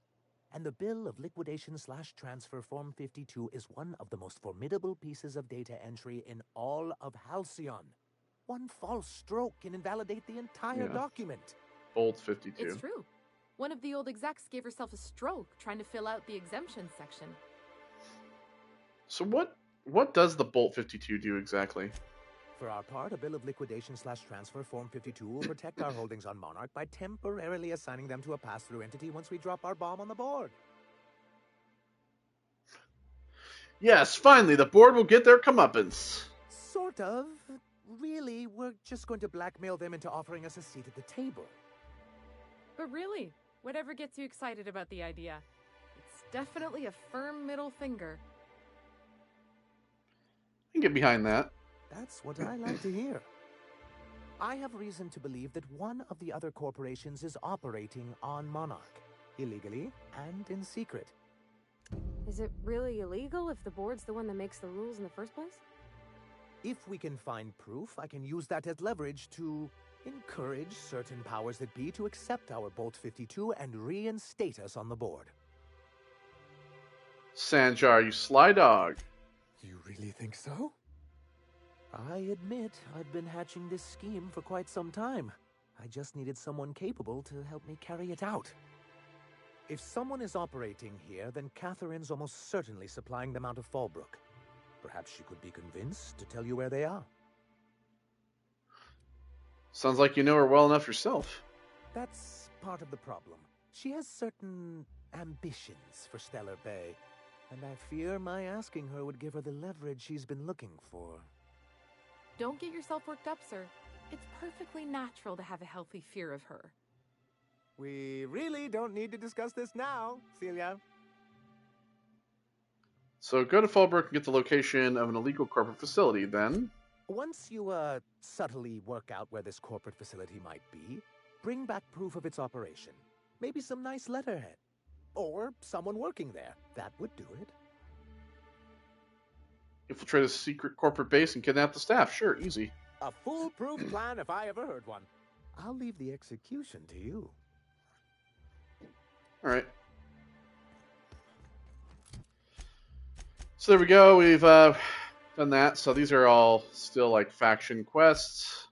And the Bill of Liquidation/Transfer Form 52 is one of the most formidable pieces of data entry in all of Halcyon. One false stroke can invalidate the entire Yeah. document. Bolt 52. It's true. One of the old execs gave herself a stroke trying to fill out the exemption section. So what does the Bolt 52 do exactly? For our part, a Bill of Liquidation/Transfer Form 52 will protect our holdings on Monarch by temporarily assigning them to a pass-through entity once we drop our bomb on the board. Yes, finally, the board will get their comeuppance. Sort of. Really, we're just going to blackmail them into offering us a seat at the table. But really, whatever gets you excited about the idea, it's definitely a firm middle finger. I can get behind that. That's what I like to hear. I have reason to believe that one of the other corporations is operating on Monarch, illegally and in secret. Is it really illegal if the board's the one that makes the rules in the first place? If we can find proof, I can use that as leverage to encourage certain powers that be to accept our Bolt 52 and reinstate us on the board. Sanjar, you sly dog. You really think so? I admit I've been hatching this scheme for quite some time. I just needed someone capable to help me carry it out. If someone is operating here, then Catherine's almost certainly supplying them out of Fallbrook. Perhaps she could be convinced to tell you where they are. Sounds like you know her well enough yourself. That's part of the problem. She has certain ambitions for Stellar Bay, and I fear my asking her would give her the leverage she's been looking for. Don't get yourself worked up, sir. It's perfectly natural to have a healthy fear of her. We really don't need to discuss this now, Celia. So go to Fallbrook and get the location of an illegal corporate facility, then. Once you, subtly work out where this corporate facility might be, bring back proof of its operation. Maybe some nice letterhead. Or someone working there. That would do it. Infiltrate a secret corporate base and kidnap the staff. Sure, easy. A foolproof plan if I ever heard one. I'll leave the execution to you. Alright. So there we go. We've done that. So these are all still like faction quests.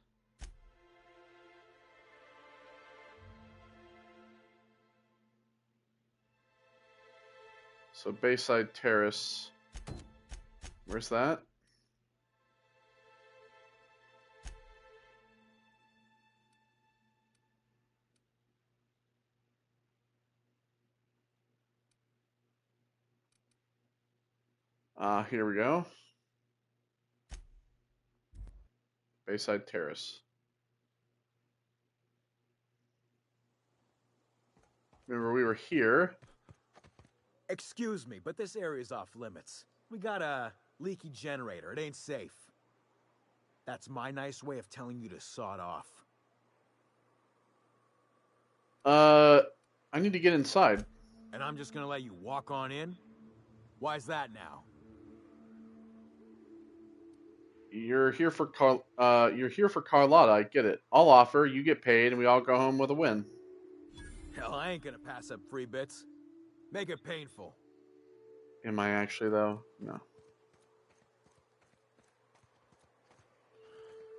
So Bayside Terrace. Where's that? Here we go. Bayside Terrace. Remember, we were here. Excuse me, but this area's off limits. We got a leaky generator. It ain't safe. That's my nice way of telling you to sod off. I need to get inside. And I'm just gonna let you walk on in? Why's that now? You're here for Carlotta. I get it. I'll offer. You get paid, and we all go home with a win. Hell, I ain't gonna pass up free bits. Make it painful. Am I actually though? No.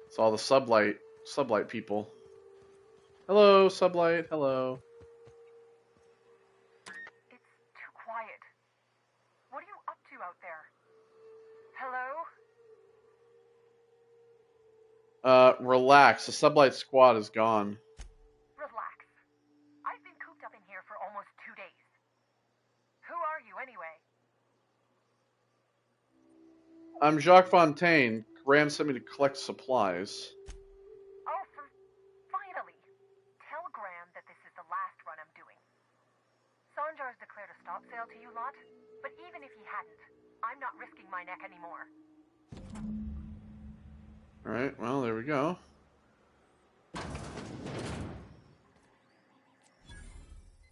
It's all the sublight people. Hello, sublight. Hello. It's too quiet. What are you up to out there? Hello? Relax. The sublight squad is gone. Relax. I've been cooped up in here for almost 2 days. Who are you, anyway? I'm Jacques Fontaine. Graham sent me to collect supplies. Oh, finally. Tell Graham that this is the last run I'm doing. Sanjar's declared a stop sale to you lot, but even if he hadn't, I'm not risking my neck anymore. Alright, well, there we go.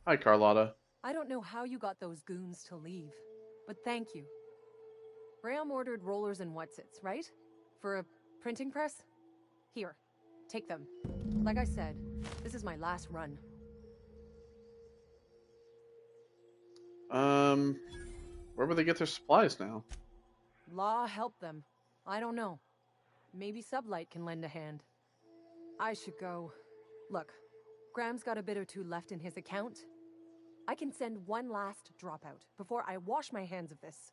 Hi, Carlotta. I don't know how you got those goons to leave, but thank you. Graham ordered rollers and whatsits, right? For a printing press? Here, take them. Like I said, this is my last run. Where would they get their supplies now? Law help them. I don't know. Maybe Sublight can lend a hand. I should go. Look, Graham's got a bit or two left in his account. I can send one last dropout before I wash my hands of this.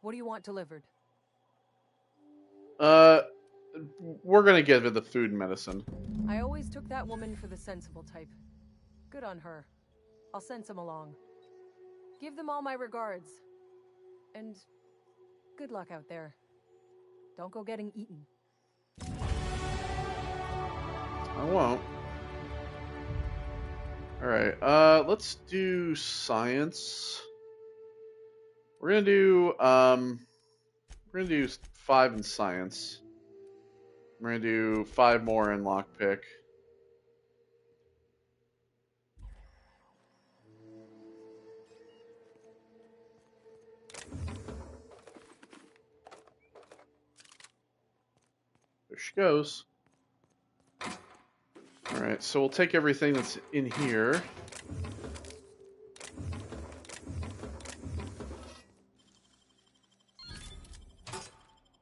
What do you want delivered? We're gonna give it the food and medicine. I always took that woman for the sensible type. Good on her. I'll send some along. Give them all my regards. And good luck out there. Don't go getting eaten. I won't. Alright, let's do science. We're gonna do 5 in science. We're gonna do 5 more in lockpick. There she goes. Alright, so we'll take everything that's in here.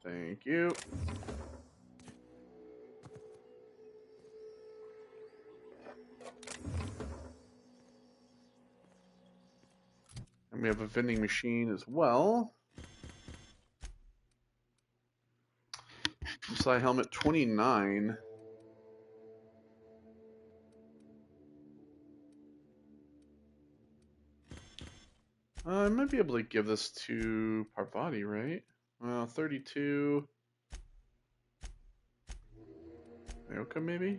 Thank you. And we have a vending machine as well. Fly helmet 29. I might be able to give this to Parvati, right? 32. Ayoka, maybe?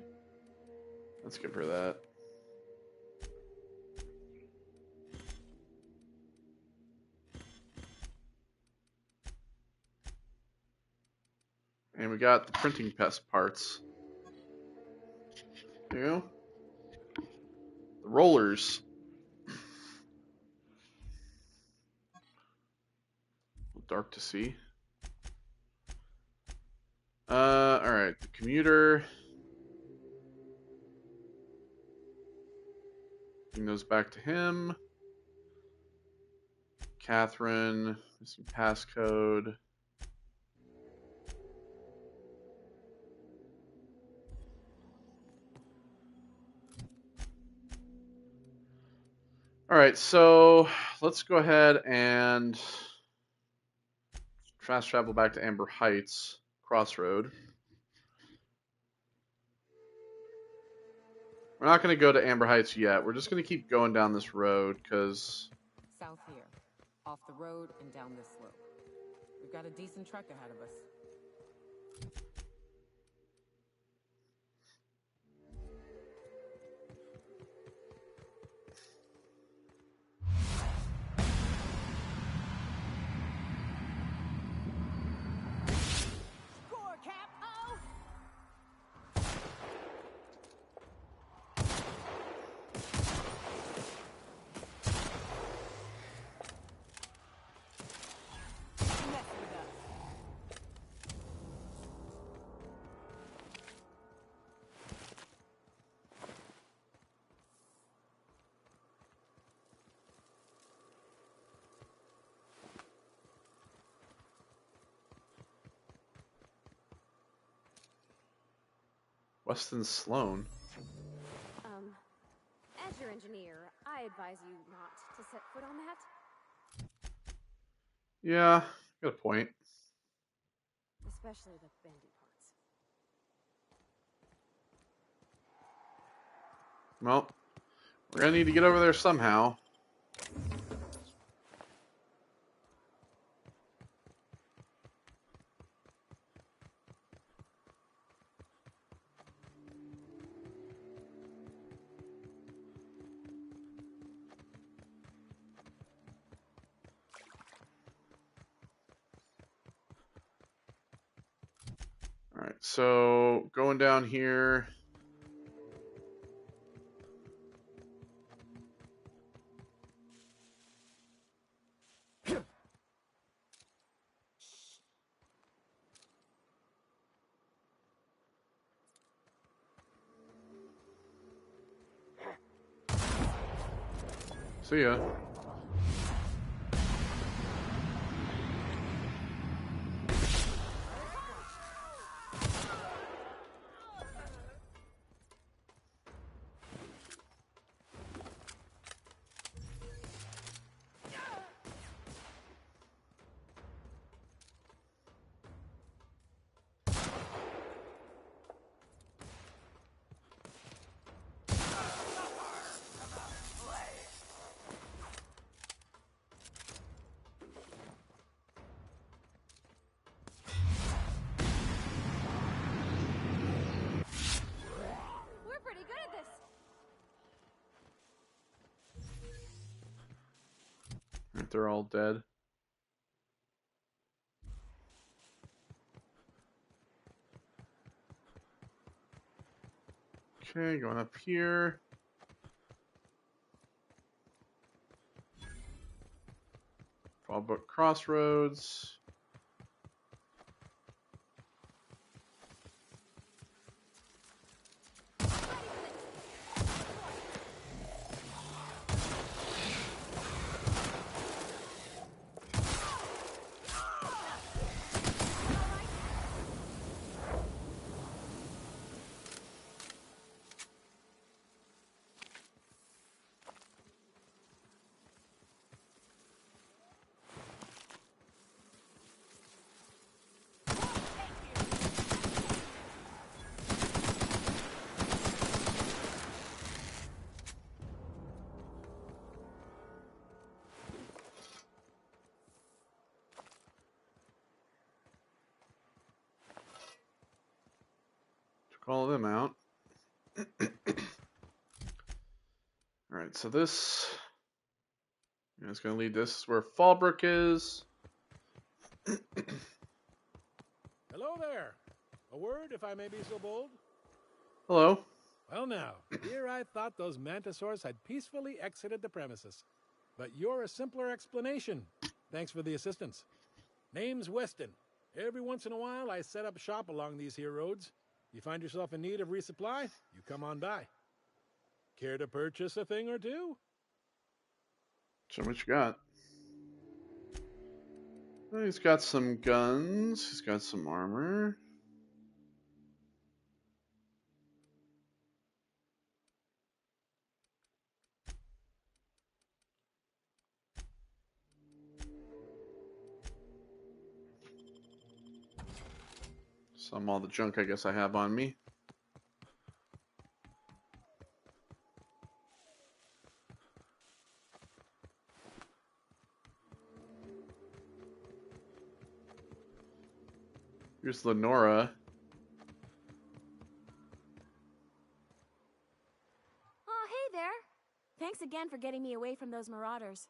Let's give her that. And we got the printing press parts. There you go. The rollers. Dark to see. Alright, the commuter. Bring those back to him. Catherine, missing passcode. Alright, so let's go ahead and fast travel back to Amber Heights Crossroad. We're not going to go to Amber Heights yet. We're just going to keep going down this road because... South here. Off the road and down this slope. We've got a decent trek ahead of us. Weston Sloan. As your engineer, I advise you not to set foot on that. Yeah, got a point. Especially the bendy parts. Well, we're going to need to get over there somehow. Alright, so going down here. See ya. We're pretty good at this. Right, they're all dead. Okay, going up here. Fallbrook Crossroads. Took all of them out. Alright, so this is going to lead this where Fallbrook is. Hello there. A word, if I may be so bold? Hello. Well now, here I thought those mantisaurs had peacefully exited the premises. But you're a simpler explanation. Thanks for the assistance. Name's Weston. Every once in a while, I set up shop along these here roads. You find yourself in need of resupply, you come on by. Care to purchase a thing or two? So what you got? Well, he's got some guns. He's got some armor. Some all the junk I guess I have on me. Here's Lenora. Oh, hey there. Thanks again for getting me away from those marauders.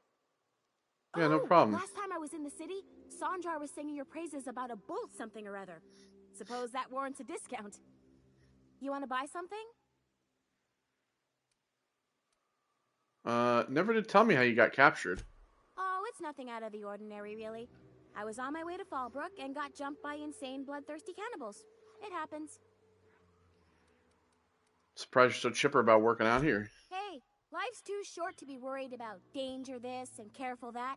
Yeah, no Oh, problem. last time I was in the city, Sanjar was singing your praises about a bolt something or other. Suppose that warrants a discount. You want to buy something? Never did tell me how you got captured. Oh, it's nothing out of the ordinary, really. I was on my way to Fallbrook and got jumped by insane, bloodthirsty cannibals. It happens. Surprised you're so chipper about working out here. Hey, life's too short to be worried about danger this and careful that.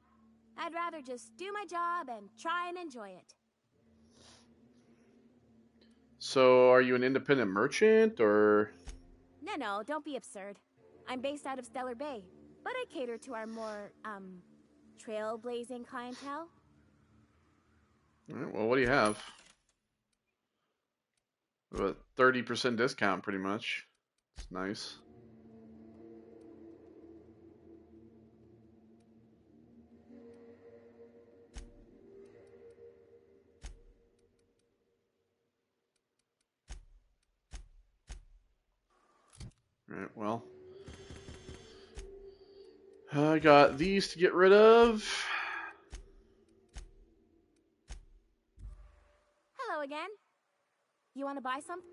I'd rather just do my job and try and enjoy it. So, are you an independent merchant, or...? No, don't be absurd. I'm based out of Stellar Bay, but I cater to our more, trailblazing clientele. Alright, well, what do you have? A 30% discount, pretty much. It's nice. Alright, well. I got these to get rid of. Hello again. You want to buy something?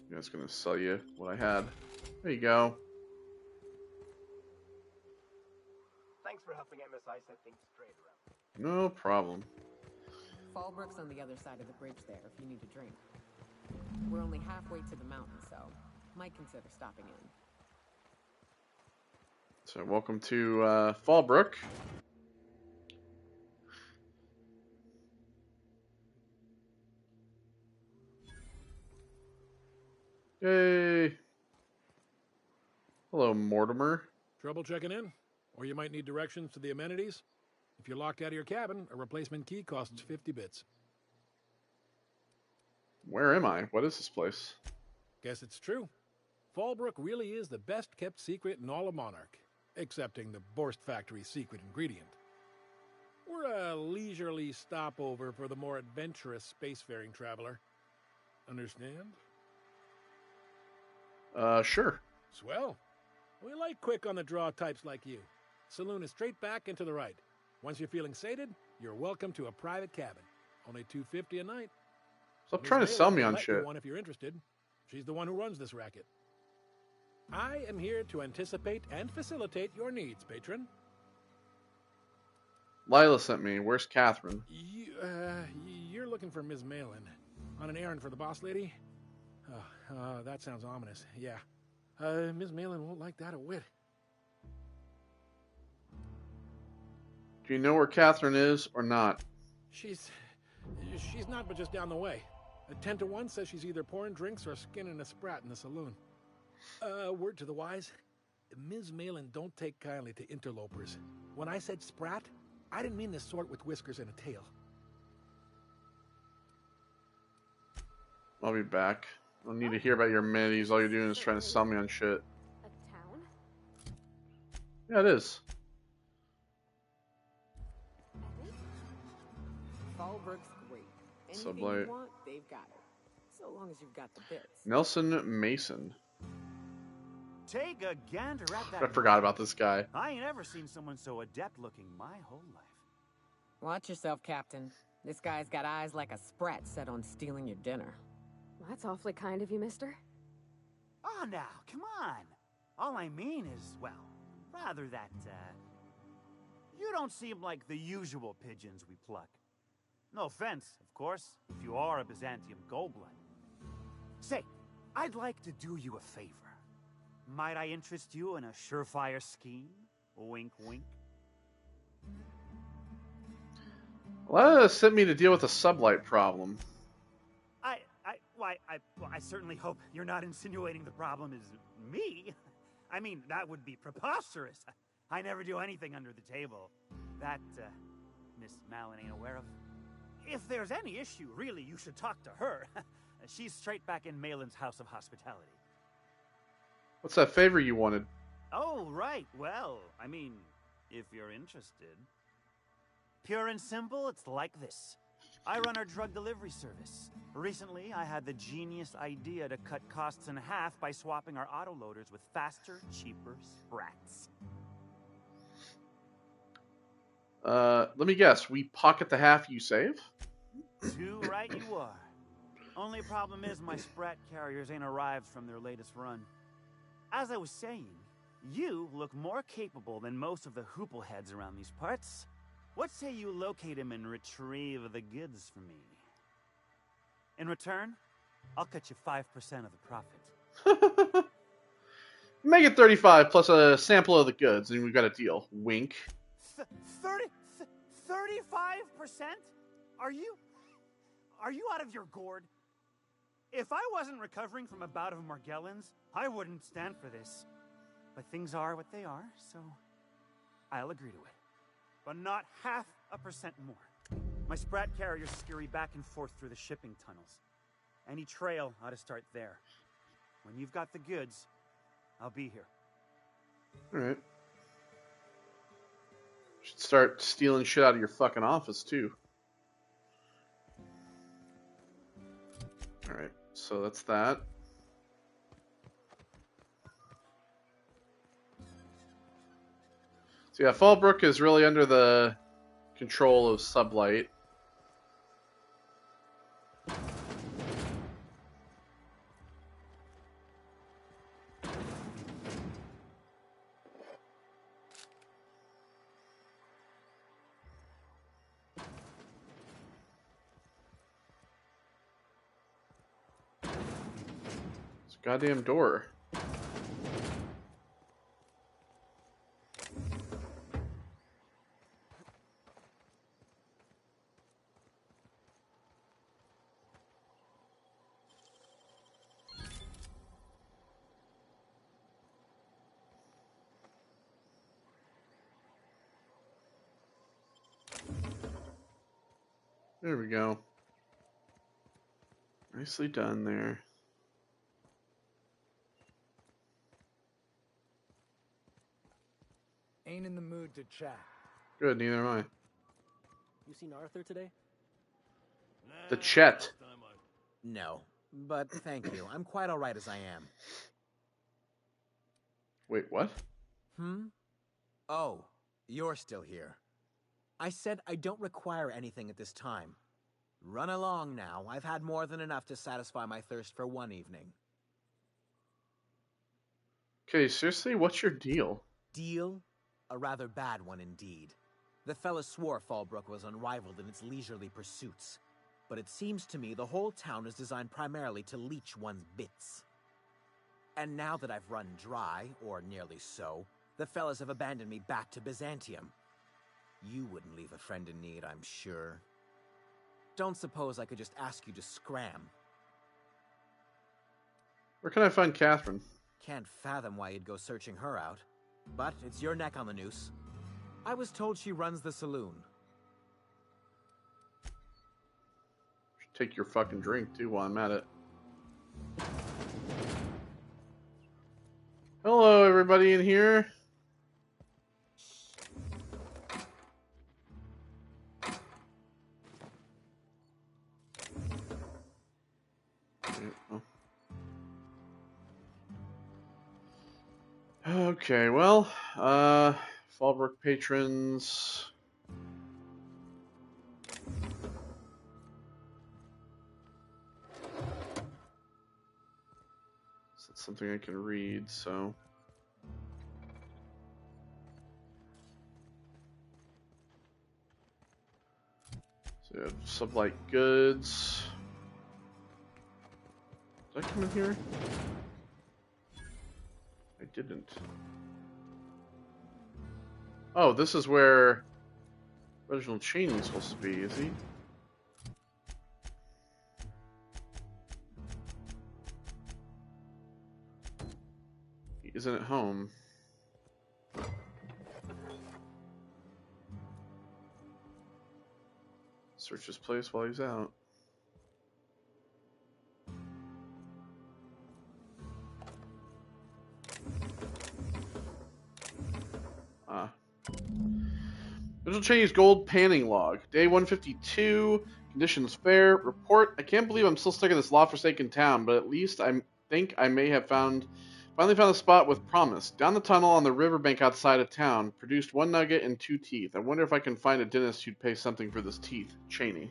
I'm just gonna sell you what I had. There you go. Thanks for helping MSI set things straight around. No problem. Fallbrook's on the other side of the bridge there if you need a drink. We're only halfway to the mountain, so might consider stopping in. So welcome to Fallbrook. Yay. Hello, Mortimer. Trouble checking in? Or you might need directions to the amenities? If you're locked out of your cabin, a replacement key costs 50 bits. Where am I? What is this place? Guess it's true. Fallbrook really is the best kept secret in all of Monarch, excepting the Borst Factory's secret ingredient. We're a leisurely stopover for the more adventurous spacefaring traveler. Understand? Sure. Swell. We like quick on the draw types like you. Saloon is straight back and to the right. Once you're feeling sated, you're welcome to a private cabin. Only $250 a night. Stop Ms. trying to Malin sell me will on let you shit. one if you're interested. She's the one who runs this racket. I am here to anticipate and facilitate your needs, patron. Lila sent me. Where's Catherine? You're looking for Ms. Malin. On an errand for the boss lady? That sounds ominous. Yeah. Ms. Malin won't like that a whit. Do you know where Catherine is or not? She's not but just down the way. A 10 to 1 says she's either pouring drinks or skinning a sprat in the saloon. Word to the wise, Ms. Malin don't take kindly to interlopers. When I said sprat, I didn't mean the sort with whiskers and a tail. I'll be back. I don't need to hear about your amenities. All you're doing is trying to sell me on shit. A town? Yeah, it is. Fallbrook's great. Anything Sublight. you want, they've got it. So long as you've got the bits. Nelson Mason. Take a gander at that. I forgot about this guy. I ain't ever seen someone so adept looking my whole life. Watch yourself, Captain. This guy's got eyes like a sprat set on stealing your dinner. Well, that's awfully kind of you, mister. Oh, now, come on. All I mean is, well, rather that, you don't seem like the usual pigeons we pluck. No offense, of course, if you are a Byzantium goldblood. Say, I'd like to do you a favor. Might I interest you in a surefire scheme? Wink, wink. Well, sent me to deal with a sublight problem. I certainly hope you're not insinuating the problem is me. I mean, that would be preposterous. I never do anything under the table. That, Miss Malin ain't aware of. If there's any issue, really, you should talk to her. She's straight back in Malin's House of Hospitality. What's that favor you wanted? Oh, right. Well, I mean, if you're interested. Pure and simple, it's like this. I run our drug delivery service. Recently, I had the genius idea to cut costs in half by swapping our autoloaders with faster, cheaper sprats. Let me guess. We pocket the half you save? Too right you are. Only problem is my sprat carriers ain't arrived from their latest run. As I was saying, you look more capable than most of the hoople heads around these parts. What say you locate him and retrieve the goods for me? In return, I'll cut you 5% of the profit. Make it 35 plus a sample of the goods, and we've got a deal. Wink. 35%? Are you out of your gourd? If I wasn't recovering from a bout of Morgellons, I wouldn't stand for this. But things are what they are, so I'll agree to it. But not 0.5% more. My sprat carriers scurry back and forth through the shipping tunnels. Any trail ought to start there. When you've got the goods, I'll be here. Alright. Should start stealing shit out of your fucking office, too. Alright, so that's that. So yeah, Fallbrook is really under the control of Sublight. It's a goddamn door. There we go. Nicely done there. Ain't in the mood to chat. Good, neither am I. You seen Arthur today? The Chet. No, but thank you. I'm quite all right as I am. Wait, what? Oh, you're still here. I said I don't require anything at this time. Run along now. I've had more than enough to satisfy my thirst for one evening. Okay, seriously, what's your deal? Deal? A rather bad one indeed. The fella swore Fallbrook was unrivaled in its leisurely pursuits. But it seems to me the whole town is designed primarily to leech one's bits. And now that I've run dry, or nearly so, the fellas have abandoned me back to Byzantium. You wouldn't leave a friend in need, I'm sure. Don't suppose I could just ask you to scram. Where can I find Catherine? Can't fathom why you'd go searching her out. But it's your neck on the noose. I was told she runs the saloon. Take your fucking drink, too, while I'm at it. Hello, everybody in here. Okay, well, Fallbrook patrons. That's something I can read, so. So we have sublight goods. Did I come in here? I didn't. Oh, this is where Reginald Cheney's supposed to be, is he? He isn't at home. Search his place while he's out. Reginald Cheney's gold panning log. Day 152. Conditions fair. Report. I can't believe I'm still stuck in this law-forsaken town, but at least I think I may have finally found a spot with promise. Down the tunnel on the riverbank outside of town. Produced 1 nugget and 2 teeth. I wonder if I can find a dentist who'd pay something for this teeth. Cheney.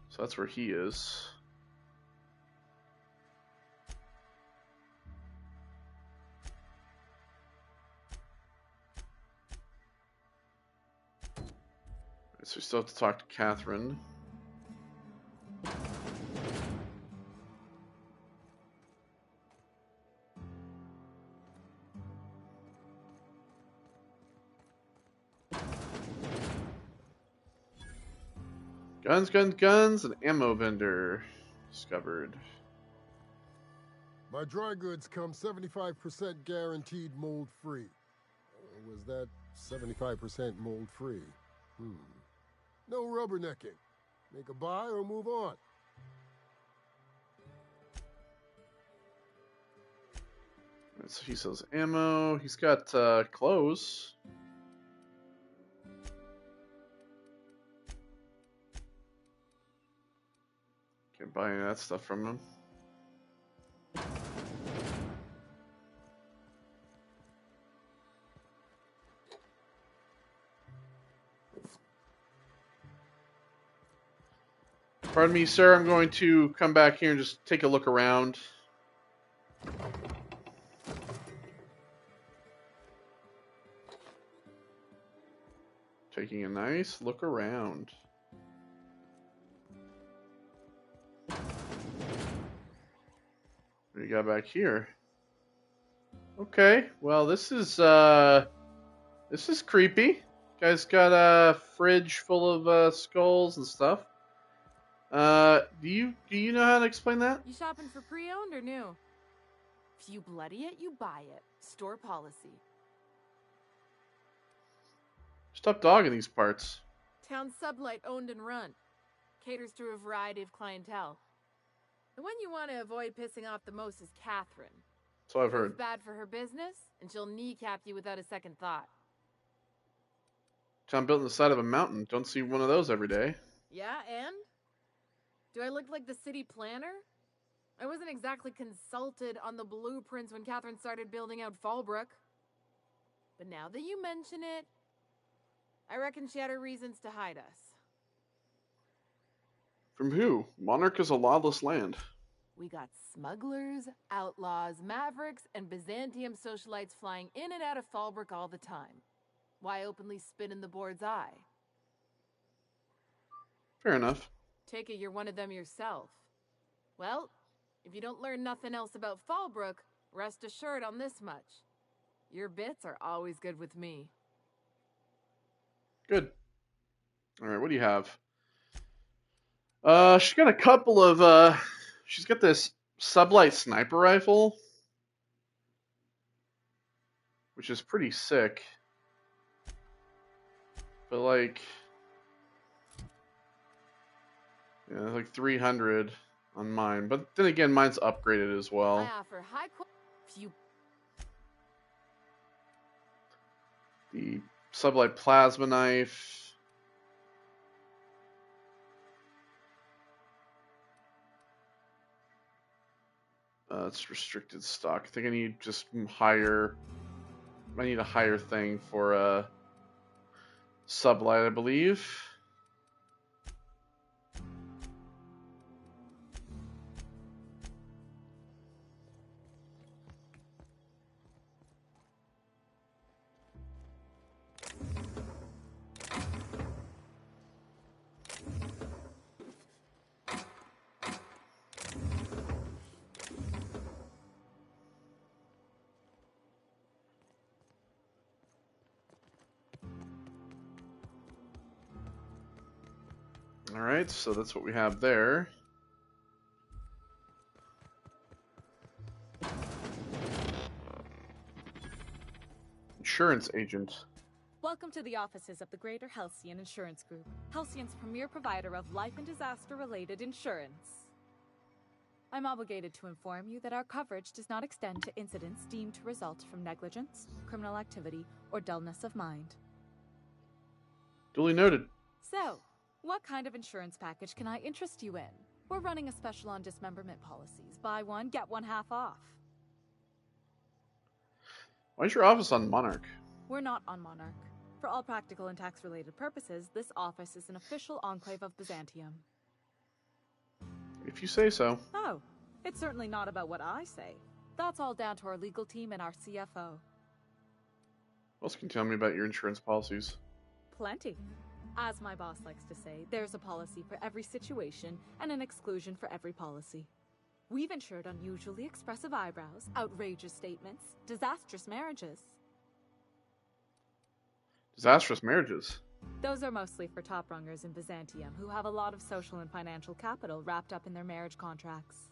So that's where he is. So we still have to talk to Catherine. Guns, guns, guns, an ammo vendor discovered. My dry goods come 75% guaranteed mold-free. Was that 75% mold-free? No rubbernecking. Make a buy or move on. So he sells ammo. He's got clothes. Can't buy any of that stuff from him. Pardon me, sir. I'm going to come back here and just take a look around. Taking a nice look around. What do you got back here? Okay, well this is creepy. Guy's got a fridge full of skulls and stuff. Do you know how to explain that? You shopping for pre-owned or new? If you bloody it, you buy it. Store policy. Stop dogging these parts. Town sublight owned and run. Caters to a variety of clientele. The one you want to avoid pissing off the most is Catherine. So I've Prove heard. bad for her business, and she'll kneecap you without a second thought. Town built in the side of a mountain. Don't see one of those every day. Yeah, and? Do I look like the city planner? I wasn't exactly consulted on the blueprints when Catherine started building out Fallbrook. But now that you mention it, I reckon she had her reasons to hide us. From who? Monarch is a lawless land. We got smugglers, outlaws, mavericks, and Byzantium socialites flying in and out of Fallbrook all the time. Why openly spit in the board's eye? Fair enough. Take it you're one of them yourself. Well, if you don't learn nothing else about Fallbrook, rest assured on this much. Your bits are always good with me. Good. Alright, what do you have? She's got a couple of, she's got this sublight sniper rifle, which is pretty sick. But like, yeah, like 300 on mine. But then again, mine's upgraded as well. I offer high quality. The sublight plasma knife. It's restricted stock. I think I need just higher. I need a higher thing for sublight, I believe. Alright, so that's what we have there. Insurance agent. Welcome to the offices of the Greater Halcyon Insurance Group, Halcyon's premier provider of life and disaster-related insurance. I'm obligated to inform you that our coverage does not extend to incidents deemed to result from negligence, criminal activity, or dullness of mind. Duly noted. So, what kind of insurance package can I interest you in? We're running a special on dismemberment policies. Buy one, get one half off. Why is your office on Monarch? We're not on Monarch. For all practical and tax-related purposes, this office is an official enclave of Byzantium. If you say so. Oh, it's certainly not about what I say. That's all down to our legal team and our CFO. What else can you tell me about your insurance policies? Plenty. As my boss likes to say, there's a policy for every situation and an exclusion for every policy. We've insured unusually expressive eyebrows, outrageous statements, disastrous marriages. Disastrous marriages? Those are mostly for top-rungers in Byzantium who have a lot of social and financial capital wrapped up in their marriage contracts.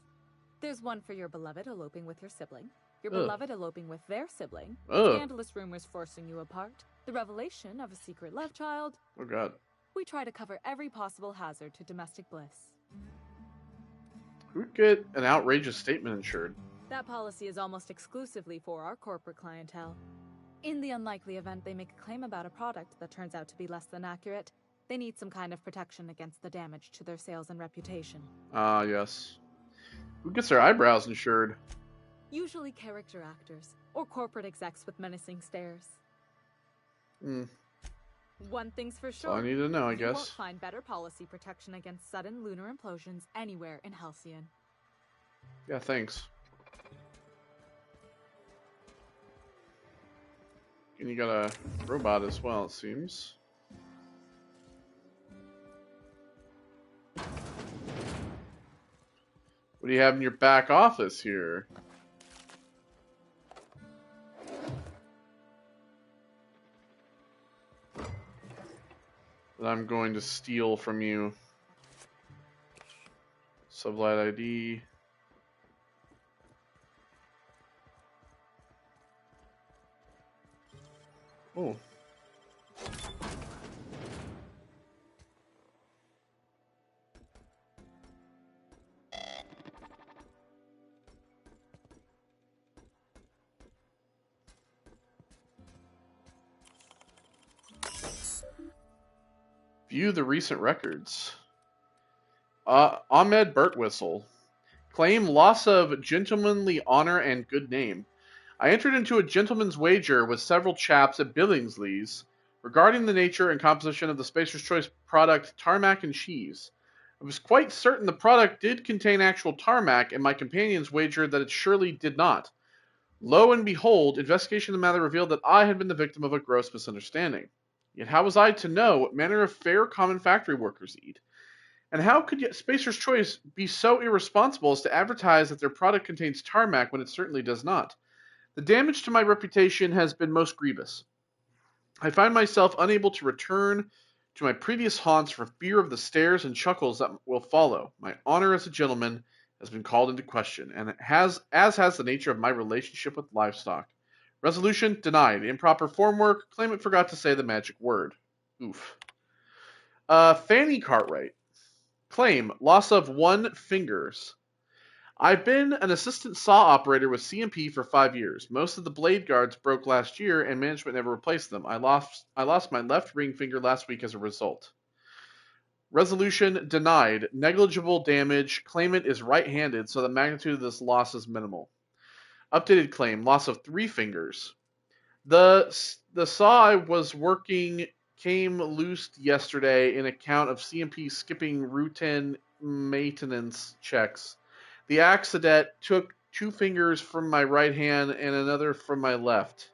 There's one for your beloved eloping with your sibling, your beloved eloping with their sibling, scandalous rumors forcing you apart, the revelation of a secret love child. Oh god. We try to cover every possible hazard to domestic bliss. Who would get an outrageous statement insured? That policy is almost exclusively for our corporate clientele. In the unlikely event they make a claim about a product that turns out to be less than accurate, they need some kind of protection against the damage to their sales and reputation. Ah, yes. Who gets their eyebrows insured? Usually character actors, or corporate execs with menacing stares. One thing's for sure. That's all I need to know, I You guess. won't find better policy protection against sudden lunar implosions anywhere in Halcyon. Yeah, thanks. And you got a robot as well, it seems. What do you have in your back office here? That I'm going to steal from you. Sublight ID. Oh. View the recent records. Ahmed Birtwhistle. Claim loss of gentlemanly honor and good name. I entered into a gentleman's wager with several chaps at Billingsley's regarding the nature and composition of the Spacer's Choice product tarmac and cheese. I was quite certain the product did contain actual tarmac, and my companions wagered that it surely did not. Lo and behold, investigation of the matter revealed that I had been the victim of a gross misunderstanding. Yet how was I to know what manner of fare common factory workers eat? And how could Spacer's Choice be so irresponsible as to advertise that their product contains tarmac when it certainly does not? The damage to my reputation has been most grievous. I find myself unable to return to my previous haunts for fear of the stares and chuckles that will follow. My honor as a gentleman has been called into question, and as has the nature of my relationship with livestock. Resolution denied. Improper form work. Claimant forgot to say the magic word. Oof. Fanny Cartwright. Claim loss of 1 fingers. I've been an assistant saw operator with CMP for 5 years. Most of the blade guards broke last year, and management never replaced them. I lost my left ring finger last week as a result. Resolution denied. Negligible damage. Claimant is right-handed, so the magnitude of this loss is minimal. Updated claim. Loss of 3 fingers. The saw I was working came loose yesterday in account of CMP skipping routine maintenance checks. The accident took 2 fingers from my right hand and another from my left.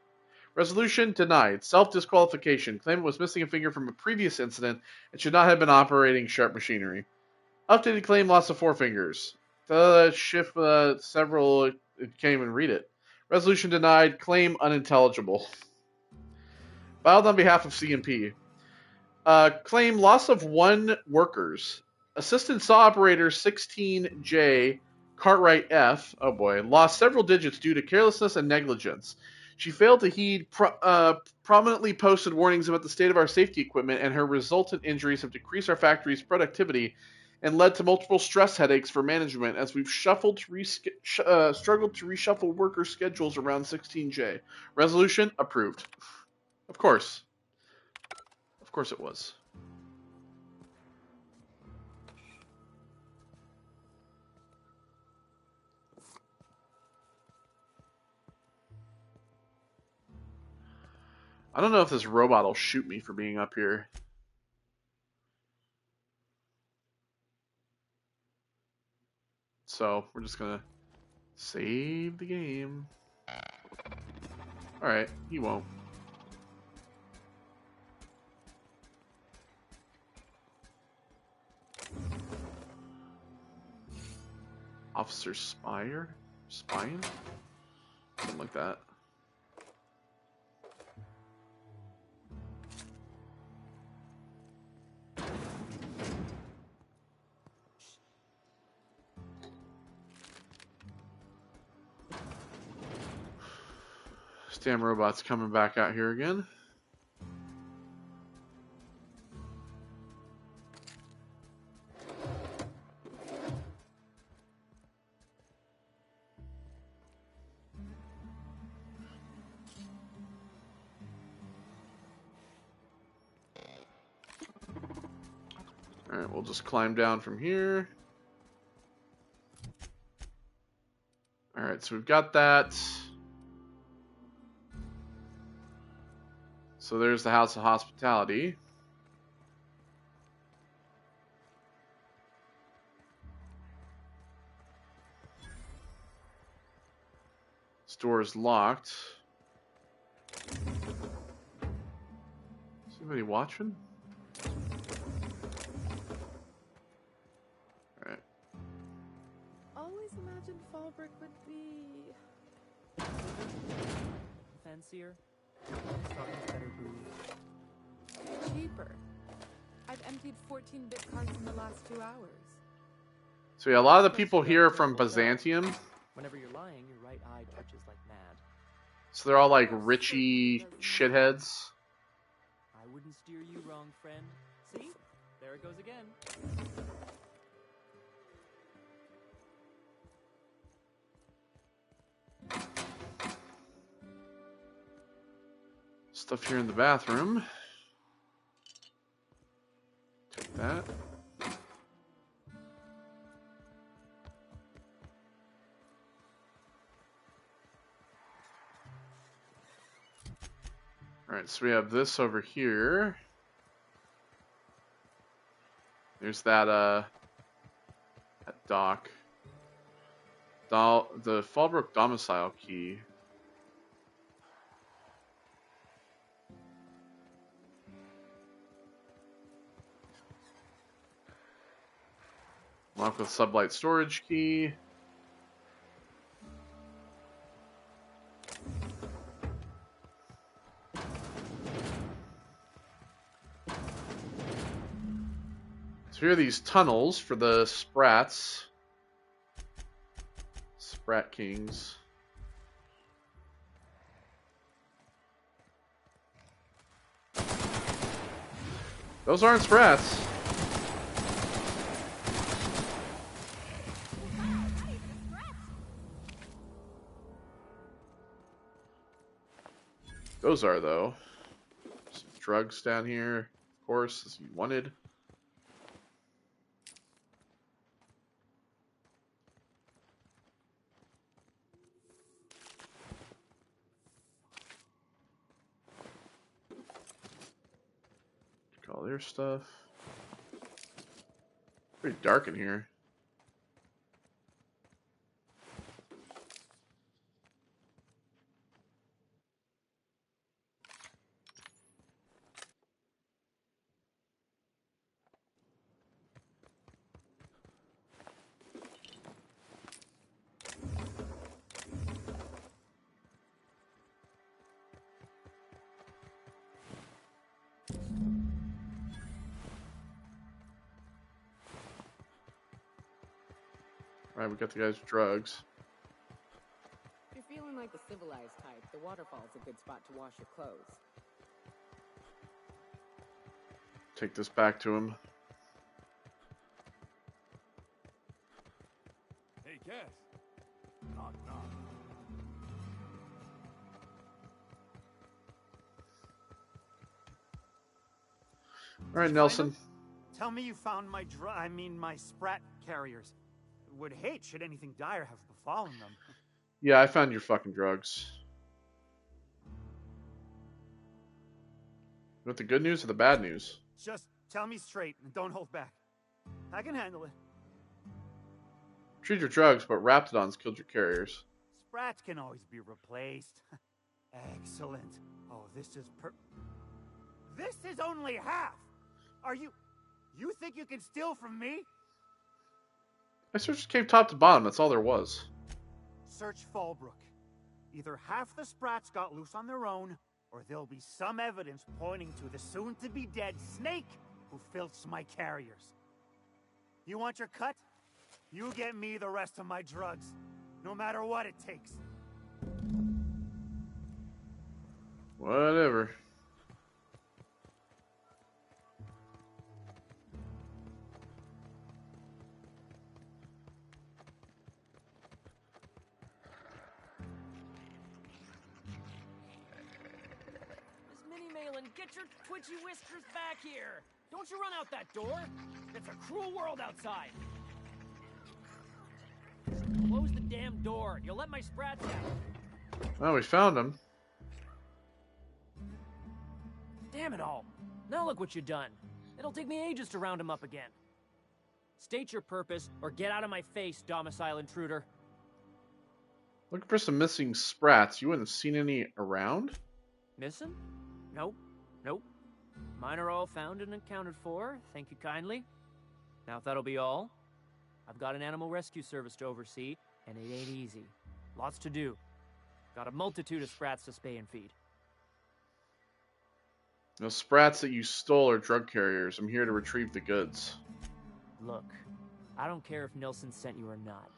Resolution denied. Self-disqualification. Claimant was missing a finger from a previous incident and should not have been operating sharp machinery. Updated claim loss of 4 fingers. The shift several... It can't even read it. Resolution denied. Claim unintelligible. Filed on behalf of CMP. Claim loss of 1 workers. Assistant saw operator 16J Cartwright F, oh boy, lost several digits due to carelessness and negligence. She failed to heed prominently posted warnings about the state of our safety equipment, and her resultant injuries have decreased our factory's productivity and led to multiple stress headaches for management as we've struggled to reshuffle worker schedules around 16J. Resolution approved. Of course. Of course it was. I don't know if this robot will shoot me for being up here. So we're just gonna save the game. Alright, he won't. Officer Spire? Spine? Something like that. This damn robot's coming back out here again. Alright, we'll just climb down from here. Alright, so we've got that. So there's the House of Hospitality. This door is locked. Is anybody watching? Alright. Always imagined Fallbrook would be fancier. Better booze. Cheaper. I've emptied 14-bit cards in the last 2 hours. So yeah, a lot of the people here are from Byzantium. Whenever you're lying, your right eye twitches like mad. So they're all like richy shitheads. I wouldn't steer you wrong, friend. See? There it goes again. Stuff here in the bathroom. Alright, so we have this over here. There's that dock. The Fallbrook domicile key. Lock with sublight storage key. So here are these tunnels for the sprats. Sprat Kings. Those aren't sprats. Those are, though. Some drugs down here, of course, as you wanted. All their stuff. Pretty dark in here. Alright, we got the guy's drugs. If you're feeling like the civilized type, the waterfall's a good spot to wash your clothes. Take this back to him. Hey, Cass. Knock, knock. Alright, Nelson. Tell me you found my my sprat carriers. Would hate should anything dire have befallen them. Yeah, I found your fucking drugs. You want the good news or the bad news? Just tell me straight and don't hold back. I can handle it. Treat your drugs, but Raptidons killed your carriers. Sprats can always be replaced. Excellent. Oh, this is This is only half! Are you think you can steal from me? I searched the cave top to bottom, that's all there was. Search Fallbrook. Either half the sprats got loose on their own, or there'll be some evidence pointing to the soon-to-be-dead snake who filched my carriers. You want your cut? You get me the rest of my drugs, no matter what it takes. Whatever. Get your twitchy whiskers back here! Don't you run out that door! It's a cruel world outside! Close the damn door. You'll let my sprats out. Well, we found him. Damn it all. Now look what you've done. It'll take me ages to round him up again. State your purpose, or get out of my face, domicile intruder. Looking for some missing sprats. You wouldn't have seen any around? Missing? Nope. Nope. Mine are all found and accounted for, thank you kindly. Now if that'll be all, I've got an animal rescue service to oversee, and it ain't easy. Lots to do. Got a multitude of sprats to spay and feed. The sprats that you stole are drug carriers. I'm here to retrieve the goods. Look, I don't care if Nilsson sent you or not.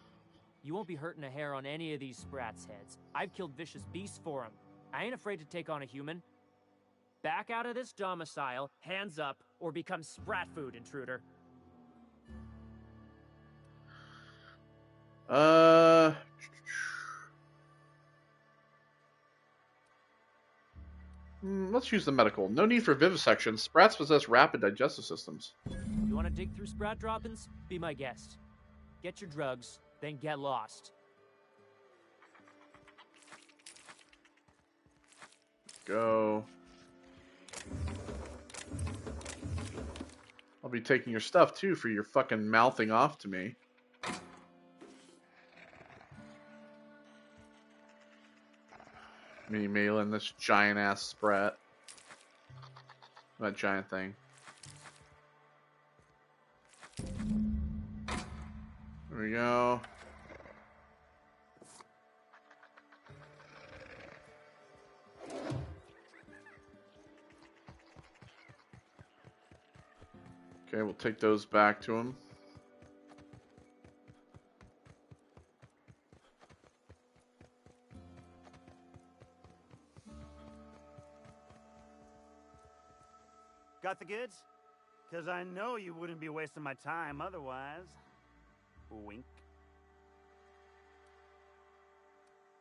You won't be hurting a hair on any of these sprats' heads. I've killed vicious beasts for them. I ain't afraid to take on a human. Back out of this domicile, hands up, or become sprat food, intruder. Let's use the medical. No need for vivisection. Sprats possess rapid digestive systems. You want to dig through sprat droppings? Be my guest. Get your drugs, then get lost. Go. be taking your stuff too for your fucking mouthing off to me. Me mailing this giant ass sprat. That giant thing. There we go. Okay, we'll take those back to him. Got the goods? Because I know you wouldn't be wasting my time otherwise. Wink.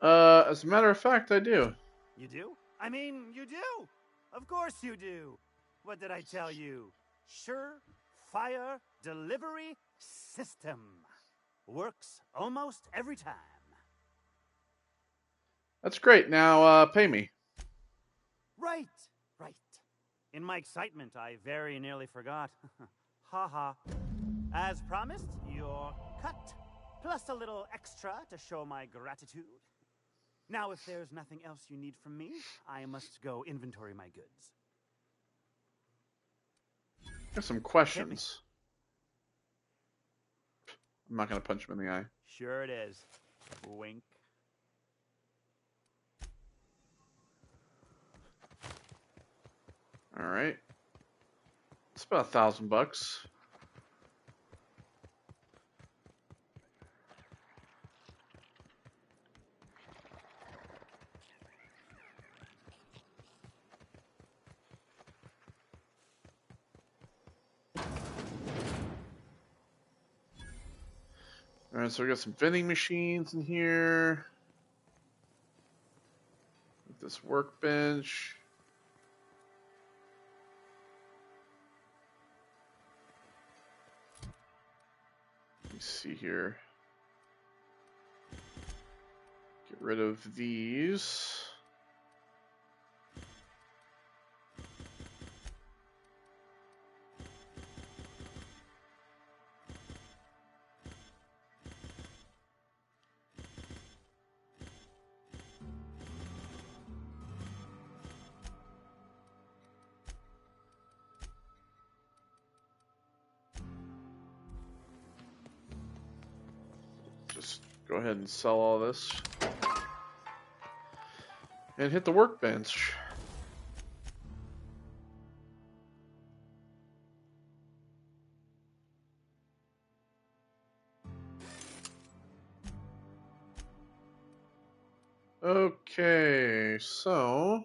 As a matter of fact, I do. You do? I mean, you do! Of course you do! What did I tell you? Sure-fire delivery system. Works almost every time. That's great. Now, pay me. Right, right. In my excitement, I very nearly forgot. Ha. As promised, your cut, plus a little extra to show my gratitude. Now, if there's nothing else you need from me, I must go inventory my goods. Got some questions. I'm not gonna punch him in the eye. Sure it is. Wink. All right. It's about $1,000. All right, so we got some vending machines in here. This workbench. Let me see here. Get rid of these. Just go ahead and sell all this. And hit the workbench. Okay, so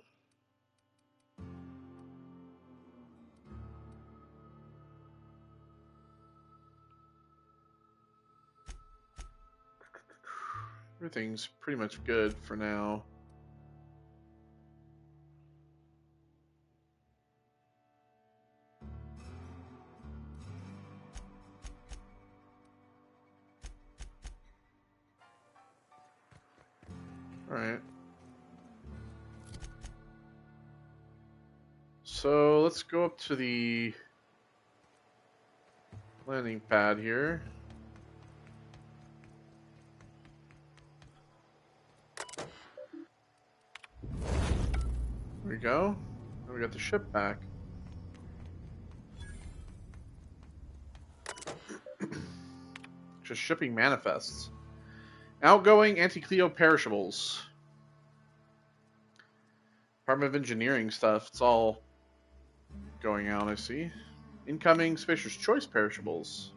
everything's pretty much good for now. Alright. So let's go up to the landing pad here. There we go. Now we got the ship back. Just shipping manifests. Outgoing anti-Cleo perishables. Department of Engineering stuff. It's all going out, I see. Incoming Spacer's Choice perishables.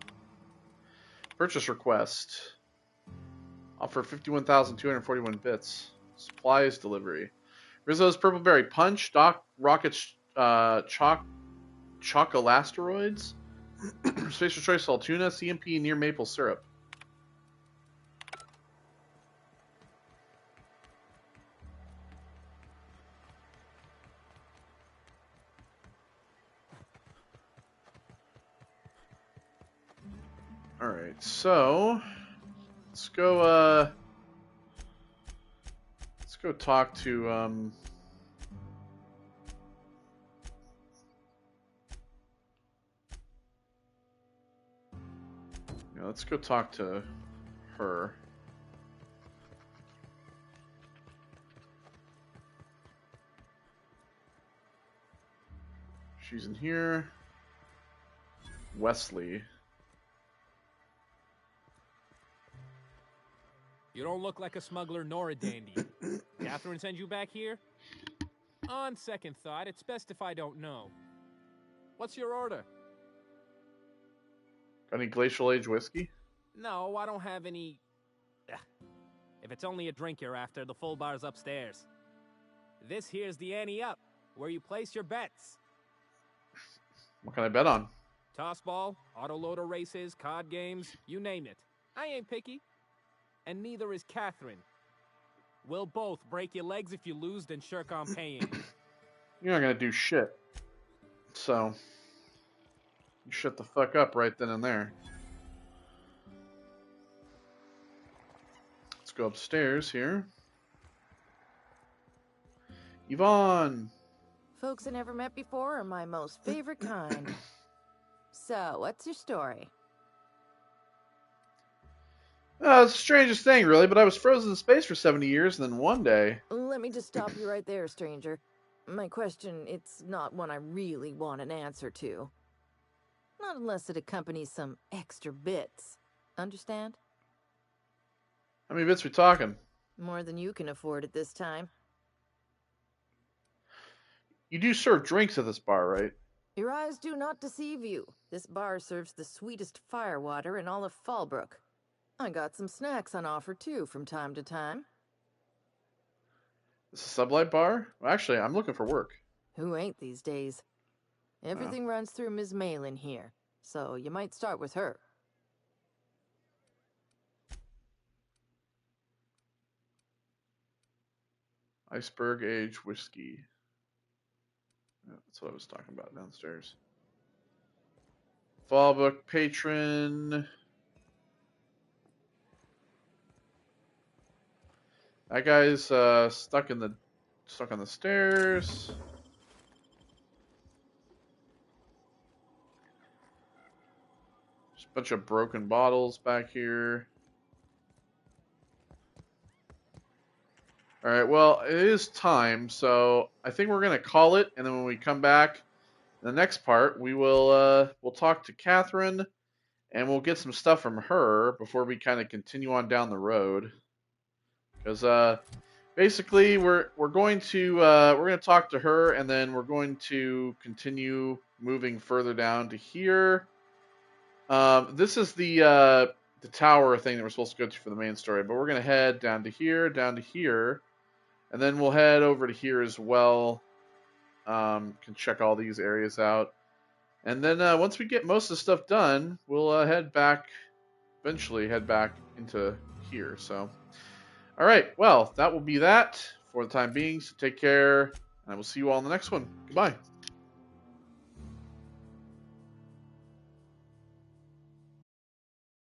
Purchase request. Offer 51,241 bits. Supplies delivery. Rizzo's Purple Berry Punch. Doc Rocket's Chocolasteroids. Spacer's Choice Saltuna. CMP Near Maple Syrup. Alright, so let's go talk to Yeah, let's go talk to her. She's in here. Wesley. You don't look like a smuggler nor a dandy. Catherine sends you back here? On second thought, it's best if I don't know. What's your order? Got any glacial age whiskey? No, I don't have any... Ugh. If it's only a drink you're after, the full bar's upstairs. This here's the ante up, where you place your bets. What can I bet on? Toss ball, autoloader races, card games, you name it. I ain't picky. And neither is Catherine. We'll both break your legs if you lose, then shirk on paying. You're not gonna do shit. So, you shut the fuck up right then and there. Let's go upstairs here. Yvonne! Folks I never met before are my most favorite kind. So, what's your story? It's the strangest thing, really, but I was frozen in space for 70 years, and then one day... Let me just stop you right there, stranger. My question, it's not one I really want an answer to. Not unless it accompanies some extra bits. Understand? How many bits we talking? More than you can afford at this time. You do serve drinks at this bar, right? Your eyes do not deceive you. This bar serves the sweetest firewater in all of Fallbrook. I got some snacks on offer, too, from time to time. This is a sublight bar? Well, actually, I'm looking for work. Who ain't these days? Everything runs through Ms. Malin here, so you might start with her. Iceberg Age Whiskey. Yeah, that's what I was talking about downstairs. Fallbrook patron. That guy's stuck on the stairs. Just a bunch of broken bottles back here. All right, well, it is time, so I think we're gonna call it, and then when we come back, in the next part, we'll talk to Catherine, and we'll get some stuff from her before we kind of continue on down the road. Because basically, we're going to talk to her, and then we're going to continue moving further down to here. This is the tower thing that we're supposed to go to for the main story, but we're gonna head down to here, and then we'll head over to here as well. Can check all these areas out, and then once we get most of the stuff done, we'll eventually head back into here. So. All right, well, that will be that for the time being, so take care, and I will see you all in the next one. Goodbye.